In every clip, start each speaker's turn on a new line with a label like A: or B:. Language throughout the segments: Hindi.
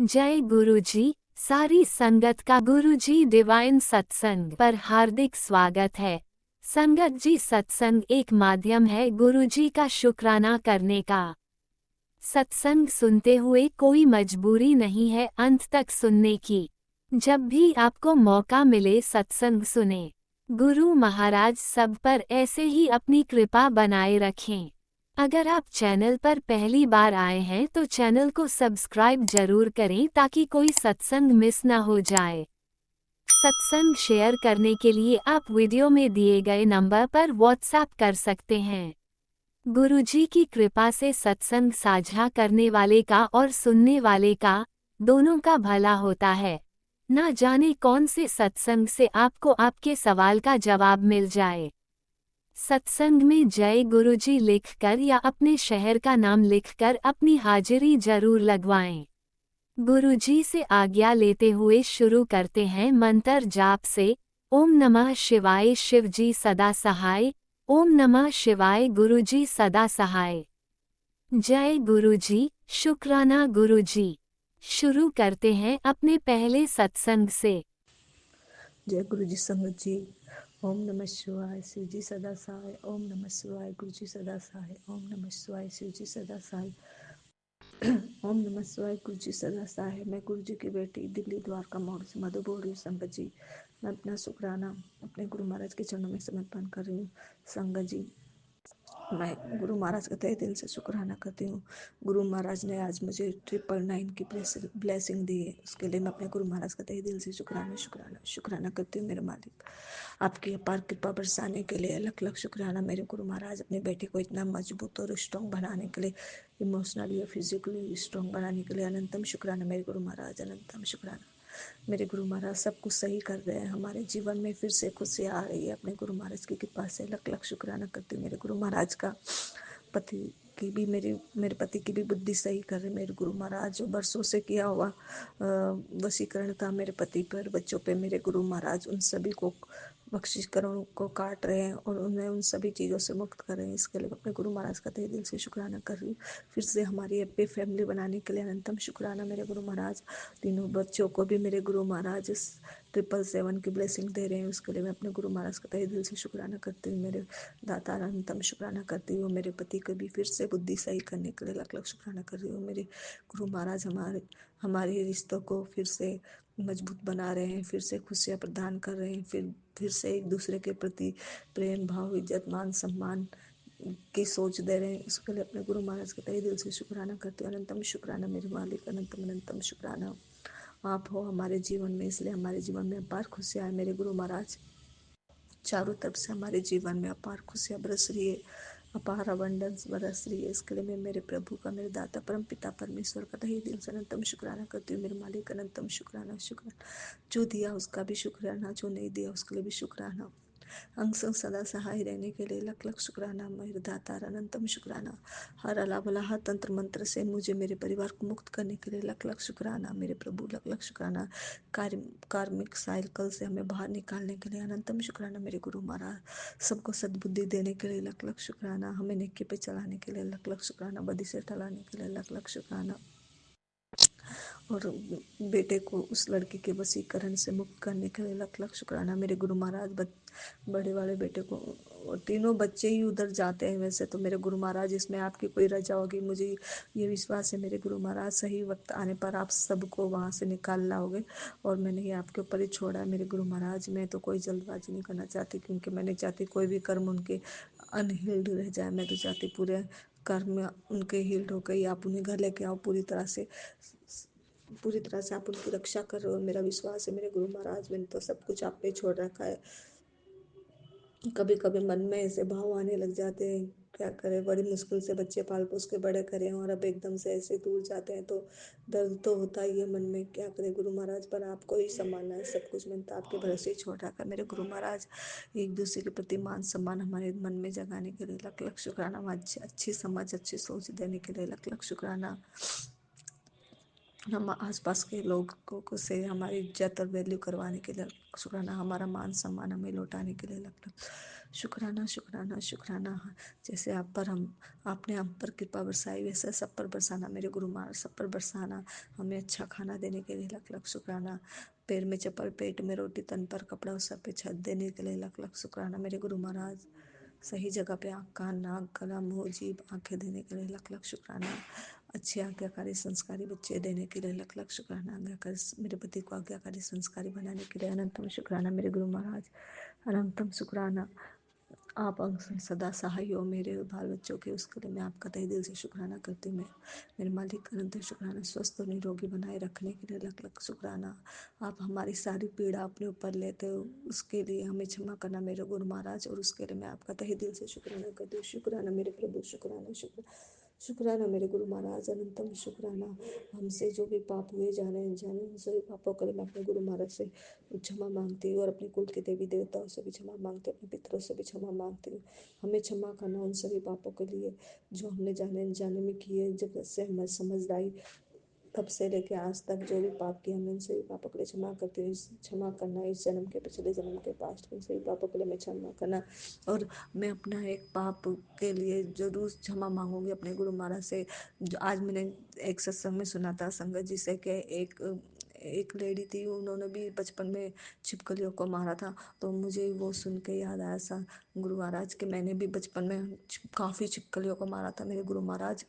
A: जय गुरुजी। सारी संगत का गुरुजी डिवाइन सत्संग पर हार्दिक स्वागत है। संगत जी, सत्संग एक माध्यम है गुरुजी का शुक्राना करने का। सत्संग सुनते हुए कोई मजबूरी नहीं है अंत तक सुनने की। जब भी आपको मौका मिले सत्संग सुने। गुरु महाराज सब पर ऐसे ही अपनी कृपा बनाए रखें। अगर आप चैनल पर पहली बार आए हैं तो चैनल को सब्सक्राइब जरूर करें ताकि कोई सत्संग मिस ना हो जाए। सत्संग शेयर करने के लिए आप वीडियो में दिए गए नंबर पर व्हाट्सएप कर सकते हैं। गुरुजी की कृपा से सत्संग साझा करने वाले का और सुनने वाले का, दोनों का भला होता है। ना जाने कौन से सत्संग से आपको आपके सवाल का जवाब मिल जाए। सत्संग में जय गुरुजी लिखकर या अपने शहर का नाम लिखकर अपनी हाजिरी जरूर लगवाएं। गुरुजी से आज्ञा लेते हुए शुरू करते हैं मंत्र जाप से। ओम नमः शिवाय शिवजी सदा सहाय। ओम नमः शिवाय गुरुजी सदा सहाय। जय गुरुजी, शुक्राना गुरुजी। शुरू करते हैं अपने पहले सत्संग से।
B: जय गुरु जी संगत जी। ओम नमः शिवाय शिव जी सदा सहाय। ओम नमः शिवाय गुरु जी सदा सहाय। ओम नमः शिवाय शिव जी सदा सहाय। ओम नमः शिवाय गुरु जी सदा सहाय। मैं गुरु जी की बेटी दिल्ली द्वारका मोड़ से मधु बोल रही हूँ संगत जी। मैं अपना शुक्राना अपने गुरु महाराज के चरणों में समर्पण कर रही हूँ संगत जी। मैं गुरु महाराज का तहे दिल से शुक्राना करती हूँ। गुरु महाराज ने आज मुझे 999 की ब्लेसिंग दी है, उसके लिए मैं अपने गुरु महाराज का तहे दिल से शुक्राना करती हूँ। मेरे मालिक, आपकी अपार कृपा बरसाने के लिए लख लख शुक्राना। मेरे गुरु महाराज अपने बेटे को इतना मजबूत और स्ट्रॉन्ग बनाने के लिए, इमोशनली और फिजिकली स्ट्रॉन्ग बनाने के लिए अनंतम शुक्राना। मेरे गुरु महाराज अनंतम शुक्राना। मेरे गुरु महाराज सब कुछ सही कर रहे हैं, हमारे जीवन में फिर से खुशी आ रही है। अपने गुरु महाराज की कृपा से लख लख शुक्राना करती हूँ। मेरे गुरु महाराज का पति की भी मेरे पति की भी बुद्धि सही कर रहे। मेरे गुरु महाराज जो बरसों से किया हुआ वशीकरण था मेरे पति पर, बच्चों पे, मेरे गुरु महाराज उन सभी को बख्शीकरणों को काट रहे हैं और उन्हें उन सभी चीज़ों से मुक्त कर रहे हैं। इसके लिए अपने गुरु महाराज का तहे दिल से शुक्राना कर रही हूँ। फिर से हमारी हैप्पी फैमिली बनाने के लिए अनंतम शुक्राना। मेरे गुरु महाराज तीनों बच्चों को भी मेरे गुरु महाराज 777 की ब्लेसिंग दे रहे हैं, उसके लिए मैं अपने गुरु महाराज का तहे दिल से शुक्राना करती हूँ। मेरे दाता अनंतम शुक्राना करती हूँ। मेरे पति को भी फिर से बुद्धि सही करने के लिए लख लख शुक्राना कर रही हूँ। मेरे गुरु महाराज हमारे रिश्तों को फिर से मजबूत बना रहे हैं, फिर से खुशियाँ प्रदान कर रहे हैं, फिर से एक दूसरे के प्रति प्रेम भाव, इज्जत, मान सम्मान की सोच दे रहे हैं। इसके लिए अपने गुरु महाराज के तहे दिल से शुक्राना करते हैं। अनंतम शुक्राना मेरे मालिक, अनंतम अनंतम शुक्राना आप हो हमारे जीवन में, इसलिए हमारे जीवन में अपार खुशियाँ है। मेरे गुरु महाराज चारों तरफ से हमारे जीवन में अपार खुशियाँ बरस रही है, अपार अबंडेंस बरस रही है। इसके लिए मैं मेरे प्रभु का, मेरे दाता परम पिता परमेश्वर का तहे दिल से अनंतम शुक्राना करती हूँ। मेरे मालिक अनंतम शुक्राना। जो दिया उसका भी शुक्राना, जो नहीं दिया उसके लिए भी शुक्राना। अंग संग सदा सहाय रहने के लिए लख लख शुक्राना। मेरे दातार अनंतम शुक्राना। हर अला बला हर तंत्र मंत्र से मुझे, मेरे परिवार को मुक्त करने के लिए लख लख शुक्राना। मेरे प्रभु लख लख शुक्राना। कार्मिक साइकिल से हमें बाहर निकालने के लिए अनंतम शुक्राना। मेरे गुरु महाराज सबको सद्बुद्धि देने के लिए लख लख शुक्राना। हमें नेकी पे चलाने के लिए लख लख शुक्राना। बदी से टलाने के लिए लख लख शुक्राना। और बेटे को उस लड़की के वशीकरण से मुक्त करने के लिए लख लख शुक्राना। मेरे गुरु महाराज बड़े वाले बेटे को, और तीनों बच्चे ही उधर जाते हैं वैसे तो। मेरे गुरु महाराज इसमें आपकी कोई रजा होगी, मुझे ये विश्वास है मेरे गुरु महाराज सही वक्त आने पर आप सबको वहाँ से निकाल लाओगे, और मैंने ये आपके ऊपर ही छोड़ा है मेरे गुरु महाराज। मैं तो कोई जल्दबाजी नहीं करना चाहती, क्योंकि मैं नहीं चाहती कोई भी कर्म उनके अनहील्ड रह जाए। मैं तो चाहती पूरे कर्म उनके हील्ड हो गई, आप उन्हें घर लेके आओ पूरी तरह से आप उनकी रक्षा कर रहे हो। मेरा विश्वास है मेरे गुरु महाराज, मैंने तो सब कुछ आप पे छोड़ रखा है। कभी कभी मन में ऐसे भाव आने लग जाते हैं, क्या करें, बड़ी मुश्किल से बच्चे पाल पोस के बड़े करें और अब एकदम से ऐसे दूर जाते हैं तो दर्द तो होता ही है मन में। क्या करें गुरु महाराज, पर आपको ही संभालना है सब कुछ। मैंने तो आपके भरोसे ही छोड़ रखा है मेरे गुरु महाराज। एक दूसरे के प्रति मान सम्मान हमारे मन में जगाने के लिए लख लख शुक्राना। अच्छी समझ, अच्छी सोच देने के लिए लख लख शुक्राना। हम आसपास के लोगों को से हमारी इज्जत और वैल्यू करवाने के लिए शुक्राना, हमारा मान सम्मान हमें लौटाने के लिए लग शुक्राना शुक्राना शुक्राना। जैसे आप पर हम आपने हम पर कृपा बरसाई, वैसे सब पर बरसाना मेरे गुरु महाराज, सब पर बरसाना। हमें अच्छा खाना देने के लिए लख लख शुक्राना। पैर में चप्पल, पेट में रोटी, तन पर कपड़ा, सर पे छत देने के लिए लख लख शुक्राना मेरे गुरु महाराज। सही जगह पे आँख, कान, नाक, गला, मुंह, जीभ, आंखें देने के लिए लख लख शुक्राना। अच्छे आज्ञाकारी संस्कारी बच्चे देने के लिए लख लख शुक्राना। आज्ञाकारी मेरे पति को आज्ञाकारी संस्कारी बनाने के लिए अनंतम शुक्राना मेरे गुरु महाराज, अनंतम शुक्राना। आप अंग से सदा सहाय हो मेरे बाल बच्चों के, उसके लिए मैं आपका तहे दिल से शुक्राना करती हूँ। मैं मेरे मालिक अनंत शुक्राना। स्वस्थ और निरोगी बनाए रखने के लिए लख लख शुक्राना। आप हमारी सारी पीड़ा अपने ऊपर लेते हो, उसके लिए हमें क्षमा करना मेरे गुरु महाराज, और उसके लिए मैं आपका तहे दिल से शुक्राना करती हूँ। शुक्राना मेरे प्रभु, शुक्राना शुक्राना मेरे गुरु महाराज, अनंतम शुक्राना। हमसे जो भी पाप हुए जाने अनजाने, उन सभी पापों के लिए मैं अपने गुरु महाराज से क्षमा मांगती हूँ, और अपने कुल के देवी देवताओं से भी क्षमा मांगती हूँ, अपने पितरों से भी क्षमा मांगती हूँ। हमें क्षमा करना उन सभी पापों के लिए जो हमने जाने अनजाने में किए। जब से हमें समझ आई तब से लेके आज तक जो भी पाप किए, हमें उन सभी पापों के लिए क्षमा करती हूँ। क्षमा करना इस जन्म के, पिछले जन्म के, पास्ट के सभी पापों के लिए मैं क्षमा करना। और मैं अपना एक पाप के लिए जरूर क्षमा मांगूंगी अपने गुरु महाराज से। आज मैंने एक सत्संग में सुना था संगत जी से कि एक लेडी थी, उन्होंने भी बचपन में छिपकलियों को मारा था। तो मुझे वो सुन के याद आया सा गुरु महाराज कि मैंने भी बचपन में काफ़ी छिपकलियों को मारा था मेरे गुरु महाराज।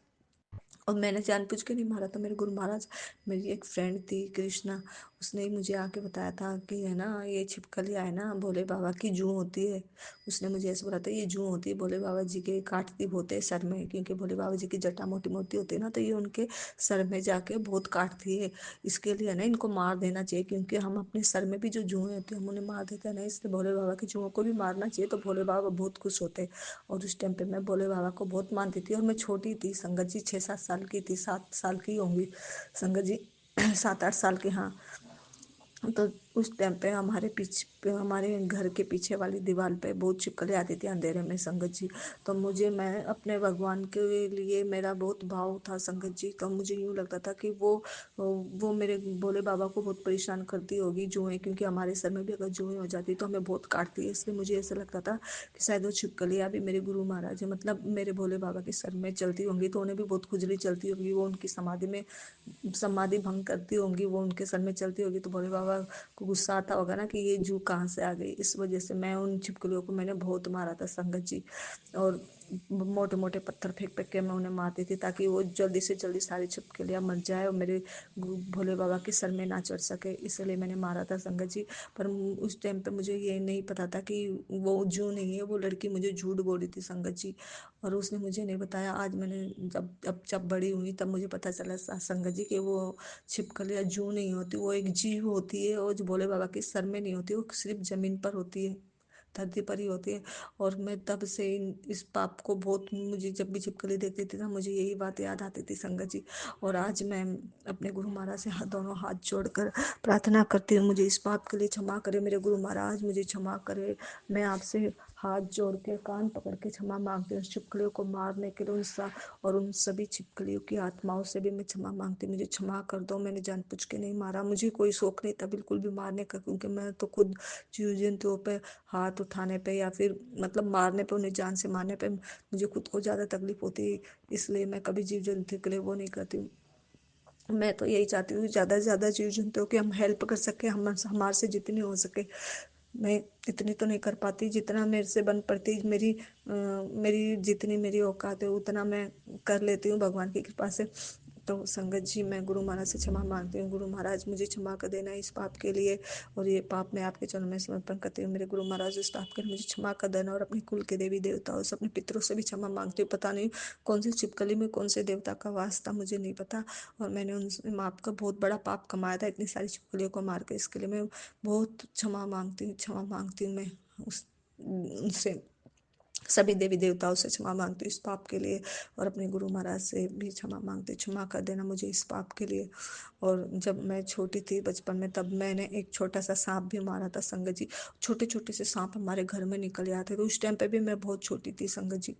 B: और मैंने जानबूझ के नहीं मारा था मेरे गुरु महाराज। मेरी एक फ्रेंड थी कृष्णा, उसने ही मुझे आके बताया था कि है ना ये छिपकलियाँ है ना भोले बाबा की जूं होती है। उसने मुझे ऐसे बोला था ये जूं होती है भोले बाबा जी के, काटती बहुत है सर में, क्योंकि भोले बाबा जी की जटा मोटी मोटी होती है ना, तो ये उनके सर में जाके बहुत काटती है। इसके लिए ना इनको मार देना चाहिए, क्योंकि हम अपने सर में भी जो जुएं होती है हम उन्हें मार देते हैं ना, इसलिए भोले बाबा की जुओं को भी मारना चाहिए, तो भोले बाबा बहुत खुश होते। और उस टाइम पे मैं भोले बाबा को बहुत मानती थी, और मैं छोटी थी संगत जी, 6-7 साल की थी, 7 साल की होंगी संगत जी, 7-8 साल की, हाँ। तो उस टाइम पे हमारे पीछे, हमारे घर के पीछे वाली दीवार पे बहुत छिपकली आती थी अंधेरे में संगत जी। तो मुझे, मैं अपने भगवान के लिए मेरा बहुत भाव था संगत जी। तो मुझे यूँ लगता था कि वो मेरे भोले बाबा को बहुत परेशान करती होगी जुएं, क्योंकि हमारे सर में भी अगर जुएं हो जाती तो हमें बहुत काटती है। इसलिए मुझे ऐसा लगता था कि शायद वो छिपकलियाँ भी मेरे गुरु महाराज है, मतलब मेरे भोले बाबा के सर में चलती होंगी, तो उन्हें भी बहुत खुजली चलती होगी, वो उनकी समाधि में समाधि भंग करती होंगी, वो उनके सर में चलती होगी, तो भोले बाबा को गुस्सा आता होगा ना कि ये जू कहाँ से आ गई। इस वजह से मैं उन छिपकलियों को मैंने बहुत मारा था संगत जी। और मोटे मोटे पत्थर फेंक फेंक के मैं उन्हें मारती थी, ताकि वो जल्दी से जल्दी सारी छिपकलियाँ मर जाए और मेरे भोले बाबा के सर में ना चढ़ सके, इसलिए मैंने मारा था संगत जी। पर उस टाइम पे मुझे ये नहीं पता था कि वो जू नहीं है, वो लड़की मुझे झूठ बोली थी संगत जी, और उसने मुझे नहीं बताया। आज मैंने जब बड़ी हुई तब मुझे पता चला संगत जी कि वो छिपकलियाँ जू नहीं होती, वो एक जीव होती है, और जो भोले बाबा के सर में नहीं होती, वो सिर्फ जमीन पर होती है, धरती पर ही होती है। और मैं तब से इस पाप को बहुत, मुझे जब भी छिपकली देखती थी ना मुझे यही बात याद आती थी संगत जी। और आज मैं अपने गुरु महाराज से दोनों हाथ जोड़कर प्रार्थना करती हूँ, मुझे इस पाप के लिए क्षमा करे मेरे गुरु महाराज, मुझे क्षमा करे। मैं आपसे हाथ जोड़ के कान पकड़ के क्षमा मांगती हूँ छिपकलियों को मारने के लिए, और उन सभी छिपकलियों की आत्माओं से भी मैं क्षमा मांगती हूँ, मुझे क्षमा कर दो, मैंने जानबूझ के नहीं मारा, मुझे कोई शौक नहीं था बिल्कुल भी मारने का, क्योंकि मैं तो खुद जीव जंतुओं पे हाथ उठाने पे या फिर मतलब मारने पे, उन्हें जान से मारने पे मुझे खुद को ज़्यादा तकलीफ होती है, इसलिए मैं कभी जीव जंतु के लिए वो नहीं करती। मैं तो यही चाहती हूँ ज़्यादा से ज़्यादा जीव जंतुओं की हम हेल्प कर सके, हम हमारे से जितनी हो सके। मैं इतनी तो नहीं कर पाती जितना मेरे से बन पड़ती, मेरी जितनी मेरी औकात है उतना मैं कर लेती हूँ भगवान की कृपा से। तो संगत जी मैं गुरु महाराज से क्षमा मांगती हूँ, गुरु महाराज मुझे क्षमा कर देना इस पाप के लिए, और ये पाप मैं आपके चरणों में समर्पण करती हूँ मेरे गुरु महाराज, इस पाप के लिए मुझे क्षमा कर देना, और अपने कुल के देवी देवताओं से, अपने पितरों से भी क्षमा मांगती हूँ। पता नहीं कौन सी छिपकली में कौन से देवता का वास था, मुझे नहीं पता, और मैंने उन आपका बहुत बड़ा पाप कमाया था इतनी सारी छिपकलियों को मार के, इसके लिए मैं बहुत क्षमा मांगती हूँ, क्षमा मांगती हूँ मैं उस उनसे, सभी देवी देवताओं से क्षमा मांगती हूँ इस पाप के लिए, और अपने गुरु महाराज से भी क्षमा मांगती हूँ, क्षमा कर देना मुझे इस पाप के लिए। और जब मैं छोटी थी बचपन में, तब मैंने एक छोटा सा सांप भी मारा था संगत जी। छोटे छोटे से सांप हमारे घर में निकल आते थे, उस टाइम पे भी मैं बहुत छोटी थी संगत जी।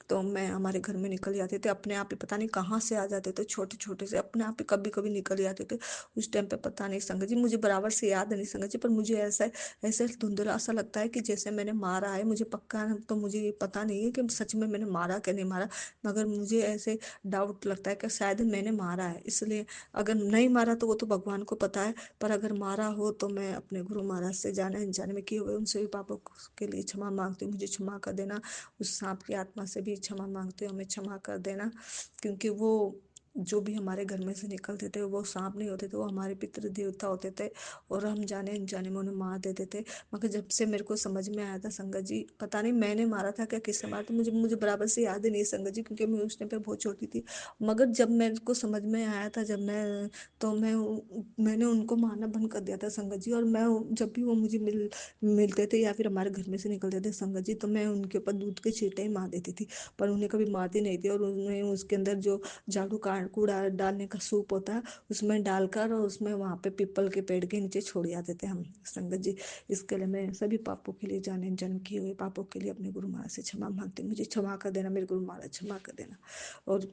B: तो मैं हमारे घर में निकल जाते थे, अपने आप ही पता नहीं कहाँ से आ जाते थे, छोटे छोटे से अपने आप ही कभी कभी निकल जाते थे। उस टाइम पे पता नहीं संगत जी, मुझे बराबर से याद नहीं संगत जी, पर मुझे ऐसा ऐसे धुंधला सा लगता है कि जैसे मैंने मारा है। मुझे पक्का तो मुझे ये पता नहीं है कि सच में मैंने मारा कि नहीं मारा, मगर मुझे ऐसे डाउट लगता है कि शायद मैंने मारा है। इसलिए अगर नहीं मारा तो वो तो भगवान को पता है, पर अगर मारा हो तो मैं अपने गुरु महाराज से जाने अनजाने में किए हुए उनसे भी पापों के लिए क्षमा मांगती हूँ। मुझे क्षमा कर देना। उस सांप की आत्मा से भी क्षमा मांगती हूँ, हमें क्षमा कर देना। क्योंकि वो जो भी हमारे घर में से निकलते थे वो सांप नहीं होते थे, वो हमारे पितृ देवता होते थे, और हम जाने अनजाने में उन्हें मार देते थे। मगर जब से मेरे को समझ में आया था संगत जी, पता नहीं मैंने मारा था क्या किसने मारा था, मुझे मुझे बराबर से याद ही नहीं संगत जी, क्योंकि मैं उस टाइम पे बहुत छोटी थी। मगर जब मेरे को समझ में आया था, जब मैं तो मैंने उनको मारना बंद कर दिया था संगत जी। और मैं जब भी वो मुझे मिलते थे या फिर हमारे घर में से निकलते थे संगत जी, तो मैं उनके ऊपर दूध के छींटे ही मार देती थी, पर उन्हें कभी मारती नहीं थी। और उन्हें उसके अंदर जो झाड़ू का कूड़ा डालने का सूप होता है उसमें डालकर, और उसमें वहां पे पीपल के पेड़ के नीचे छोड़ जाते थे हम संगत जी। इसके लिए मैं सभी पापों के लिए, जाने जन्म किए हुए पापों के लिए अपने गुरु महाराज से क्षमा मांगती हूँ। मुझे क्षमा कर देना मेरे गुरु महाराज, क्षमा कर देना। और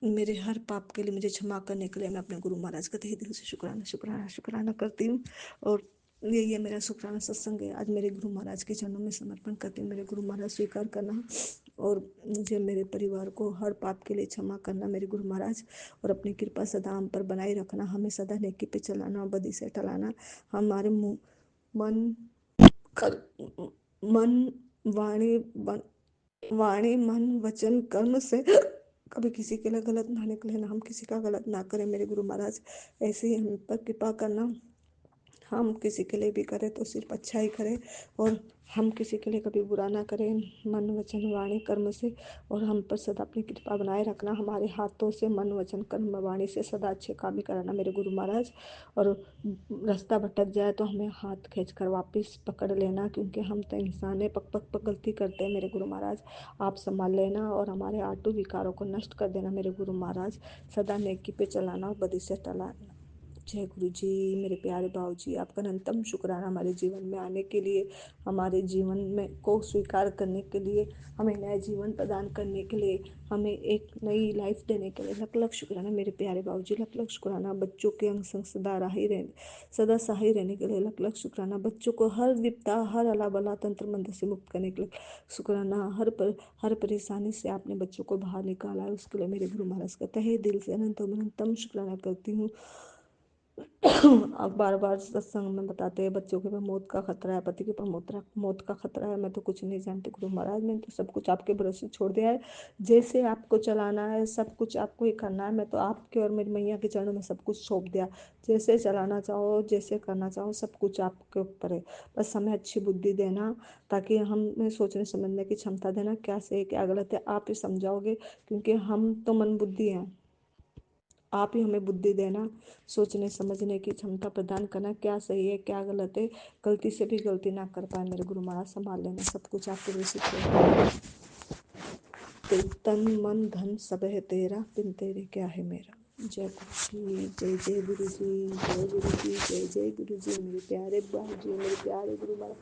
B: मेरे हर पाप के लिए मुझे क्षमा करने के लिए मैं अपने गुरु महाराज का तहे दिल से शुक्राना शुक्राना शुक्राना करती हूँ। और यही है मेरा शुक्राना सत्संग है, आज मेरे गुरु महाराज के चरणों में समर्पण करती हूँ। मेरे गुरु महाराज स्वीकार करना, और मुझे मेरे परिवार को हर पाप के लिए क्षमा करना मेरे गुरु महाराज। और अपनी कृपा सदा हम पर बनाए रखना, हमें सदा नेकी पे चलाना और बदी से टलाना। हमारे मन कर मन वाणी वाणी मन वचन कर्म से कभी किसी के लिए गलत ना निकले, ना हम किसी का गलत ना करें मेरे गुरु महाराज। ऐसे ही हम पर कृपा करना, हम किसी के लिए भी करें तो सिर्फ अच्छा ही करें, और हम किसी के लिए कभी बुरा ना करें मन वचन वाणी कर्म से। और हम पर सदा अपनी कृपा बनाए रखना, हमारे हाथों से मन वचन कर्म वाणी से सदा अच्छे काम ही कराना मेरे गुरु महाराज। और रास्ता भटक जाए तो हमें हाथ खींच कर वापस पकड़ लेना, क्योंकि हम तो इंसान है, पक पक पक गलती करते हैं मेरे गुरु महाराज। आप संभाल लेना और हमारे आटू विकारों को नष्ट कर देना मेरे गुरु महाराज। सदा नेकी पे चलाना और बदी से टलाना। जय गुरु जी। मेरे प्यारे बाबू जी, आपका अनंतम शुक्राना हमारे जीवन में आने के लिए, हमारे जीवन में को स्वीकार करने के लिए, हमें नया जीवन प्रदान करने के लिए, हमें एक नई लाइफ देने के लिए लख लख शुक्राना मेरे प्यारे बाबू जी, लख लख शुक्राना। बच्चों के अंग संग सदा सहाय रहने के लिए लख लख शुक्राना। बच्चों को हर विपदा, हर अला बला तंत्र मंत्र से मुक्त करने के लिए शुक्राना। हर परेशानी से आपने बच्चों को बाहर निकाला है, उसके लिए मेरे गुरु महाराज का तहे दिल से अनंतम अनंतम शुक्राना करती हूँ। आप बार बार सत्संग में बताते हैं बच्चों के ऊपर मौत का खतरा है, पति के ऊपर मौत का खतरा है। मैं तो कुछ नहीं जानती गुरु महाराज, मैंने तो सब कुछ आपके भरोसे छोड़ दिया है। जैसे आपको चलाना है सब कुछ आपको ही करना है, मैं तो आपके और मेरी मैया के चरणों में सब कुछ सौंप दिया। जैसे चलाना चाहो, जैसे करना चाहो, सब कुछ आपके ऊपर है। बस हमें अच्छी बुद्धि देना, ताकि हमें सोचने समझने की क्षमता देना, क्या सही क्या गलत है आप ही समझाओगे, क्योंकि हम तो मन बुद्धि हैं। आप ही हमें बुद्धि देना, सोचने समझने की क्षमता प्रदान करना, क्या सही है क्या गलत है, गलती से भी गलती ना कर पाए मेरे गुरु महाराज। संभाल लेना, सब कुछ आपके वैसे तन मन धन सब है तेरा, बिन तेरे क्या है मेरा। जय गुरु जी, जय जय गुरु जी, जय गुरु जी, जय जय गुरु जी। मेरे प्यारे बाबू जी, मेरे प्यारे गुरु महाराज,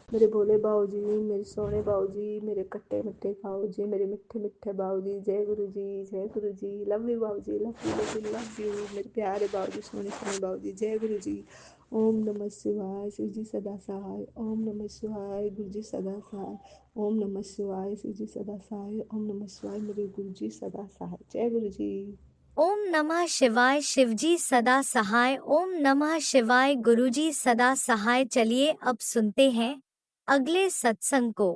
B: मेरे भोले बाबू जी, मेरे सोने बाबू जी, मेरे खट्टे मिट्ठे बाबू जी, मेरे मिठ्ठे मिठ्ठे बाबू जी। जय गुरु जी, जय गुरु जी। लव यू बाबू जी, love you love you love you मेरे प्यारे बाबू जी, सोने सोने बाबू जी। जय गुरु जी। ओम नमः शिवाय, शिव जी सदा सहाय। ओम नमः शिवाय, गुरु जी सदा सहाय। ओम नमः शिवाय, शिव जी सदा सहाय। ओम नमः शिवाय, मेरे गुरु जी सदा सहाय। जय गुरु जी।
A: ओम नमः शिवाय, शिवजी सदा सहाय। ओम नमः शिवाय, गुरुजी सदा सहाय। चलिए अब सुनते हैं अगले सत्संग को।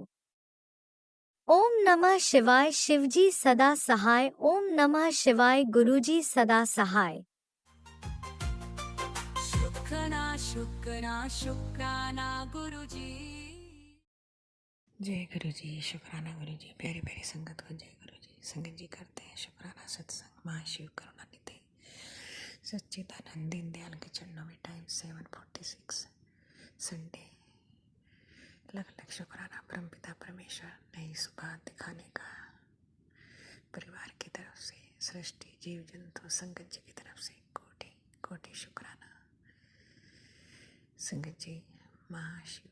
A: ओम नमः शिवाय, शिवजी सदा सहाय। ओम नमः शिवाय, गुरुजी सदा सहाय।
C: शुक्राना शुक्राना शुक्राना गुरुजी। जय गुरु जी, शुक्राना गुरु जी। प्यारी प्यारी संगत को जय गुरु जी। संगत जी करते हैं शुक्राना सत्संग महाशिव करुणानिधि सच्चिदानंद दीनदयाल के चरणों में। Time 7:46 Sunday. लख लख शुक्राना परमपिता परमेश्वर, नई सुबह दिखाने का परिवार की तरफ से, सृष्टि जीव जंतु संगत जी की तरफ से कोटि कोटि शुक्राना। संगत जी महाशिव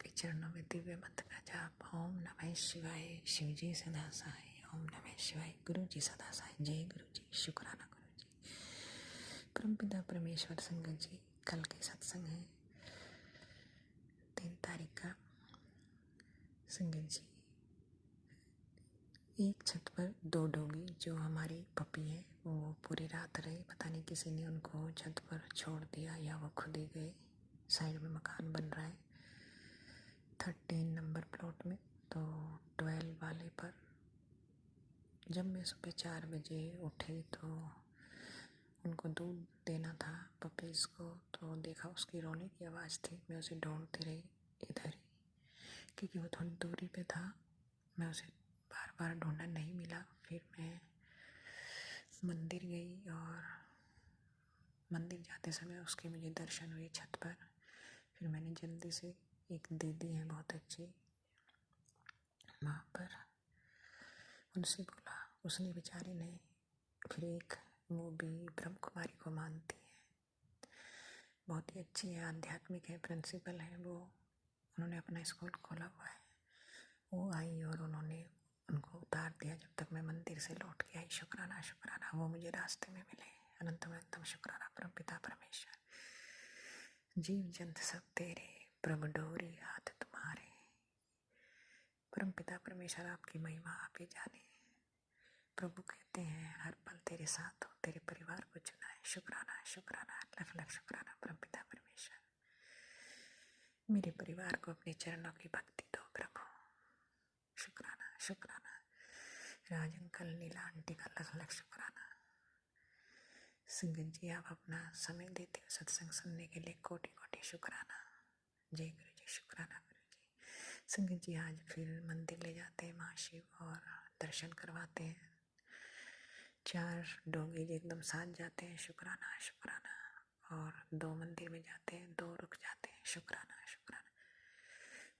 C: के चरणों में दिव्य मंत्र का जाप। ओम नमः शिवाय, शिव जी सदा सहाय। ओम नमः शिवाय, गुरु जी सदा सहाय। जय गुरु जी, शुक्राना गुरु जी। परमपिता परमेश्वर संगत जी, कल के सत्संग है 3 तारीख का। संगत जी, एक छत पर 2 डोगी जो हमारी पपी है वो पूरी रात रहे। पता नहीं किसी ने उनको छत पर छोड़ दिया या वो खुद ही गए। साइड में मकान बन रहा है 13 नंबर प्लॉट में। तो 12 वाले पर जब मैं सुबह 4 बजे उठी तो उनको दूध देना था पपीज़ को, तो देखा उसकी रोने की आवाज़ थी। मैं उसे ढूंढती रही इधर ही, क्योंकि वो थोड़ी दूरी पे था। मैं उसे बार बार ढूंढा, नहीं मिला। फिर मैं मंदिर गई और मंदिर जाते समय उसके मुझे दर्शन हुए छत पर। फिर मैंने जल्दी से, एक दीदी है बहुत अच्छी वहाँ पर, उनसे बोला। उसने बेचारी ने फिर एक, वो भी ब्रह्म कुमारी को मानती है, बहुत ही अच्छी है, आध्यात्मिक है, प्रिंसिपल है वो। उन्होंने अपना स्कूल खोला हुआ है। वो आई और उन्होंने उनको उतार दिया जब तक मैं मंदिर से लौट के आई। शुक्राना शुक्राना, वो मुझे रास्ते में मिले। अनंतम अनंतम शुक्राना परमपिता परमेश्वर। जीव जंत सब तेरे, प्रभु डोरी हाथ तुम्हारे। परमपिता परमेश्वर आपकी महिमा आप ही जाने। प्रभु कहते हैं हर पल तेरे साथ हो, तेरे परिवार को चुना है। शुक्राना शुक्राना, लख लख शुक्राना परमपिता परमेश्वर। मेरे परिवार को अपने चरणों की भक्ति दो प्रभु। शुक्राना शुक्राना। राज अंकल, नीला आंटी का लख लख शुक्राना। संगत जी, आप अपना समय देते हो सत्संग सुनने के लिए, कोटि कोटि शुक्राना। जय गुरु जी, शुक्राना गुरु जी। संगत जी, आज फिर मंदिर ले जाते हैं महाशिव और दर्शन करवाते हैं। 4 डोगी एकदम साथ जाते हैं। शुक्राना शुक्राना। और 2 मंदिर में जाते हैं, 2 रुक जाते हैं। शुक्राना शुक्राना।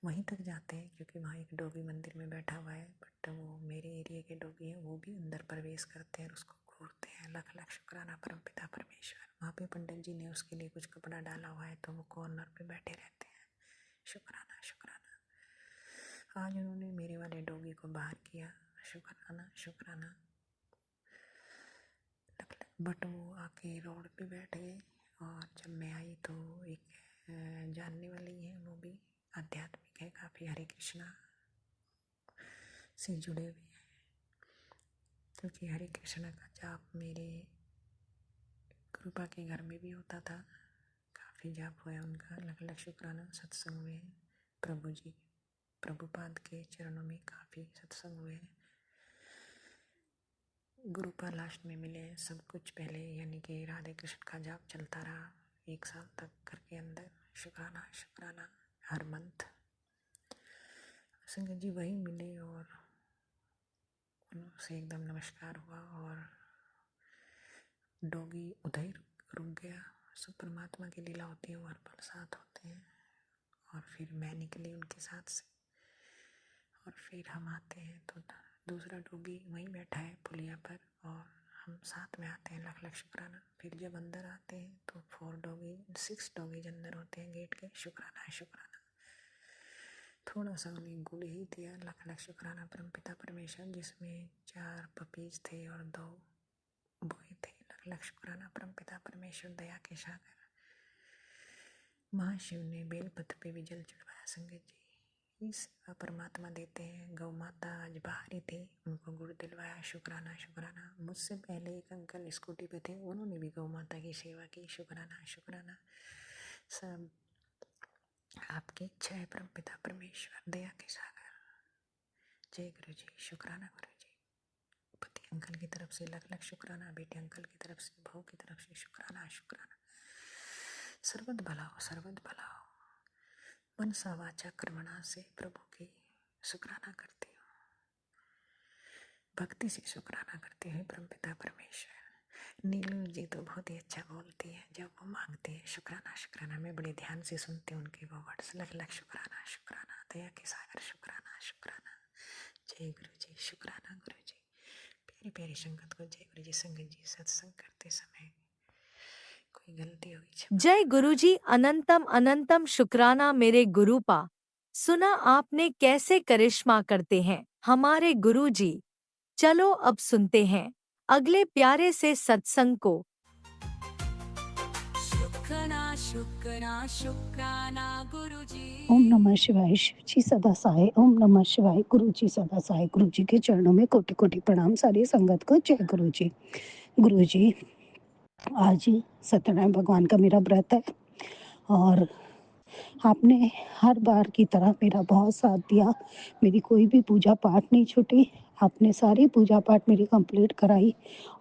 C: वहीं तक जाते हैं क्योंकि वहाँ एक डोगी मंदिर में बैठा हुआ है, बट वो मेरे एरिया के डोगी हैं, वो भी अंदर प्रवेश करते हैं और उसको घूरते हैं। लख लख शुक्राना परमपिता परमेश्वर। वहाँ पे पंडित जी ने उसके लिए कुछ कपड़ा डाला हुआ है तो वो कॉर्नर पे बैठे रहते हैं। शुक्राना शुक्राना। आज उन्होंने मेरे वाले डोगी को बाहर किया। शुक्राना शुक्राना। बट वो आके रोड पे बैठ गए। और जब मैं आई तो एक जानने वाली है, वो भी आध्यात्मिक है काफ़ी, हरे कृष्णा से जुड़े हुए हैं, क्योंकि हरे कृष्णा का जाप मेरे कृपा के घर में भी होता था। काफ़ी जाप हुआ है उनका। लख लख शुक्राना। सत्संग हुए हैं प्रभु जी, प्रभुपाद के चरणों में काफ़ी सत्संग हुए हैं। गुरुपाल लास्ट में मिले हैं। सब कुछ पहले यानी कि राधे कृष्ण का जाप चलता रहा 1 साल तक घर के अंदर। शुक्राना शुक्राना हर मंथ। संगत जी वही मिले और उनसे एकदम नमस्कार हुआ और डॉगी उधर रुक गया। सब परमात्मा की लीला होती है, वो हर पल साथ होते हैं। और फिर मैं निकली उनके साथ से और फिर हम आते हैं तो दूसरा डॉगी वहीं बैठा है पुलिया पर और हम साथ में आते हैं। लख लख शुक्राना। फिर जब अंदर आते हैं तो 6 डॉगीज अंदर होते हैं गेट के। शुक्राना शुक्राना। थोड़ा सा उन्हें गुड़ ही दिया। लख लख शुक्राना परमपिता परमेश्वर, जिसमें 4 पपीज थे और 2 बॉय थे। लख लख शुक्राना परमपिता परमेश्वर, दया के सागर। महाशिव ने बेलपत्र पे भी जल चढ़वाया। संगत जी, इस सेवा परमात्मा देते हैं। गौ माता आज बाहर ही थी, उनको गुड़ दिलवाया। शुक्राना शुक्राना। मुझसे पहले एक अंकल स्कूटी पे थे, उन्होंने भी गौ माता की सेवा की। शुक्राना शुक्राना। सब आपकी इच्छा है परमपिता परमेश्वर, दया के सागर। जय गुरु जी, शुक्राना गुरु जी। पति अंकल की तरफ से लख लख शुक्राना, बेटे अंकल की तरफ से, बहू की तरफ से शुक्राना शुक्राना। सर्वत भला हो, सर्वत भला हो। मनसा वाचा कर्मणा से प्रभु की शुक्राना करती हूँ, भक्ति से शुक्राना करती हूँ परमपिता परमेश्वर। नीलू जी तो बहुत ही अच्छा बोलती है, जब वो मांगती है शुक्राना शुक्राना, मैं बड़े ध्यान से सुनती हूँ उनके वो वर्ड्स। लख लख शुक्राना शुक्राना, दया के सागर शुक्राना शुक्राना। जय गुरु जी, शुक्राना गुरु जी। प्यारी प्यारी संगत को जय गुरु जी। संगत जी, सत्संग करते समय कोई गलती होगी
A: जय गुरुजी, अनंतम अनंतम शुक्राना मेरे गुरुपा।
D: सुना आपने कैसे करिश्मा करते हैं हमारे गुरुजी। चलो अब सुनते हैं अगले प्यारे से सत्संग को।
E: शुक्राना शुक्राना शुक्राना गुरुजी।
F: ओम नमः शिवाय। शिव जी सदा सहाय। ओम नमः शिवाय। गुरु जी सदा सहाय। गुरु जी के चरणों में कोटि कोटि प्रणाम। सारी संगत को जय गुरु जी। गुरु जी, आज सत्यनारायण भगवान का मेरा व्रत है और आपने हर बार की तरह मेरा बहुत साथ दिया। मेरी कोई भी पूजा पाठ नहीं छूटी। आपने सारी पूजा पाठ मेरी कंप्लीट कराई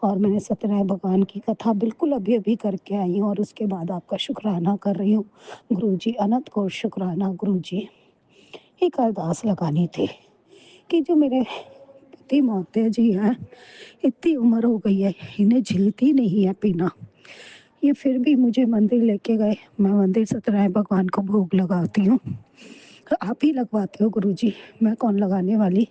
F: और मैंने सत्यनारायण भगवान की कथा बिल्कुल अभी अभी करके आई हूँ और उसके बाद आपका शुक्राना कर रही हूँ। गुरु जी, अनंत कोटि शुक्राना। गुरु जी, एक अरदास लगानी थी कि जो मेरे पति मोहते जी हैं, इतनी उम्र हो गई है, इन्हें झिलती नहीं है पीना। ये फिर भी मुझे मंदिर लेके गए। मैं मंदिर सत्यनारायण भगवान को भोग लगाती हूँ। आप ही लगवाते हो गुरु जी, मैं कौन लगाने वाली।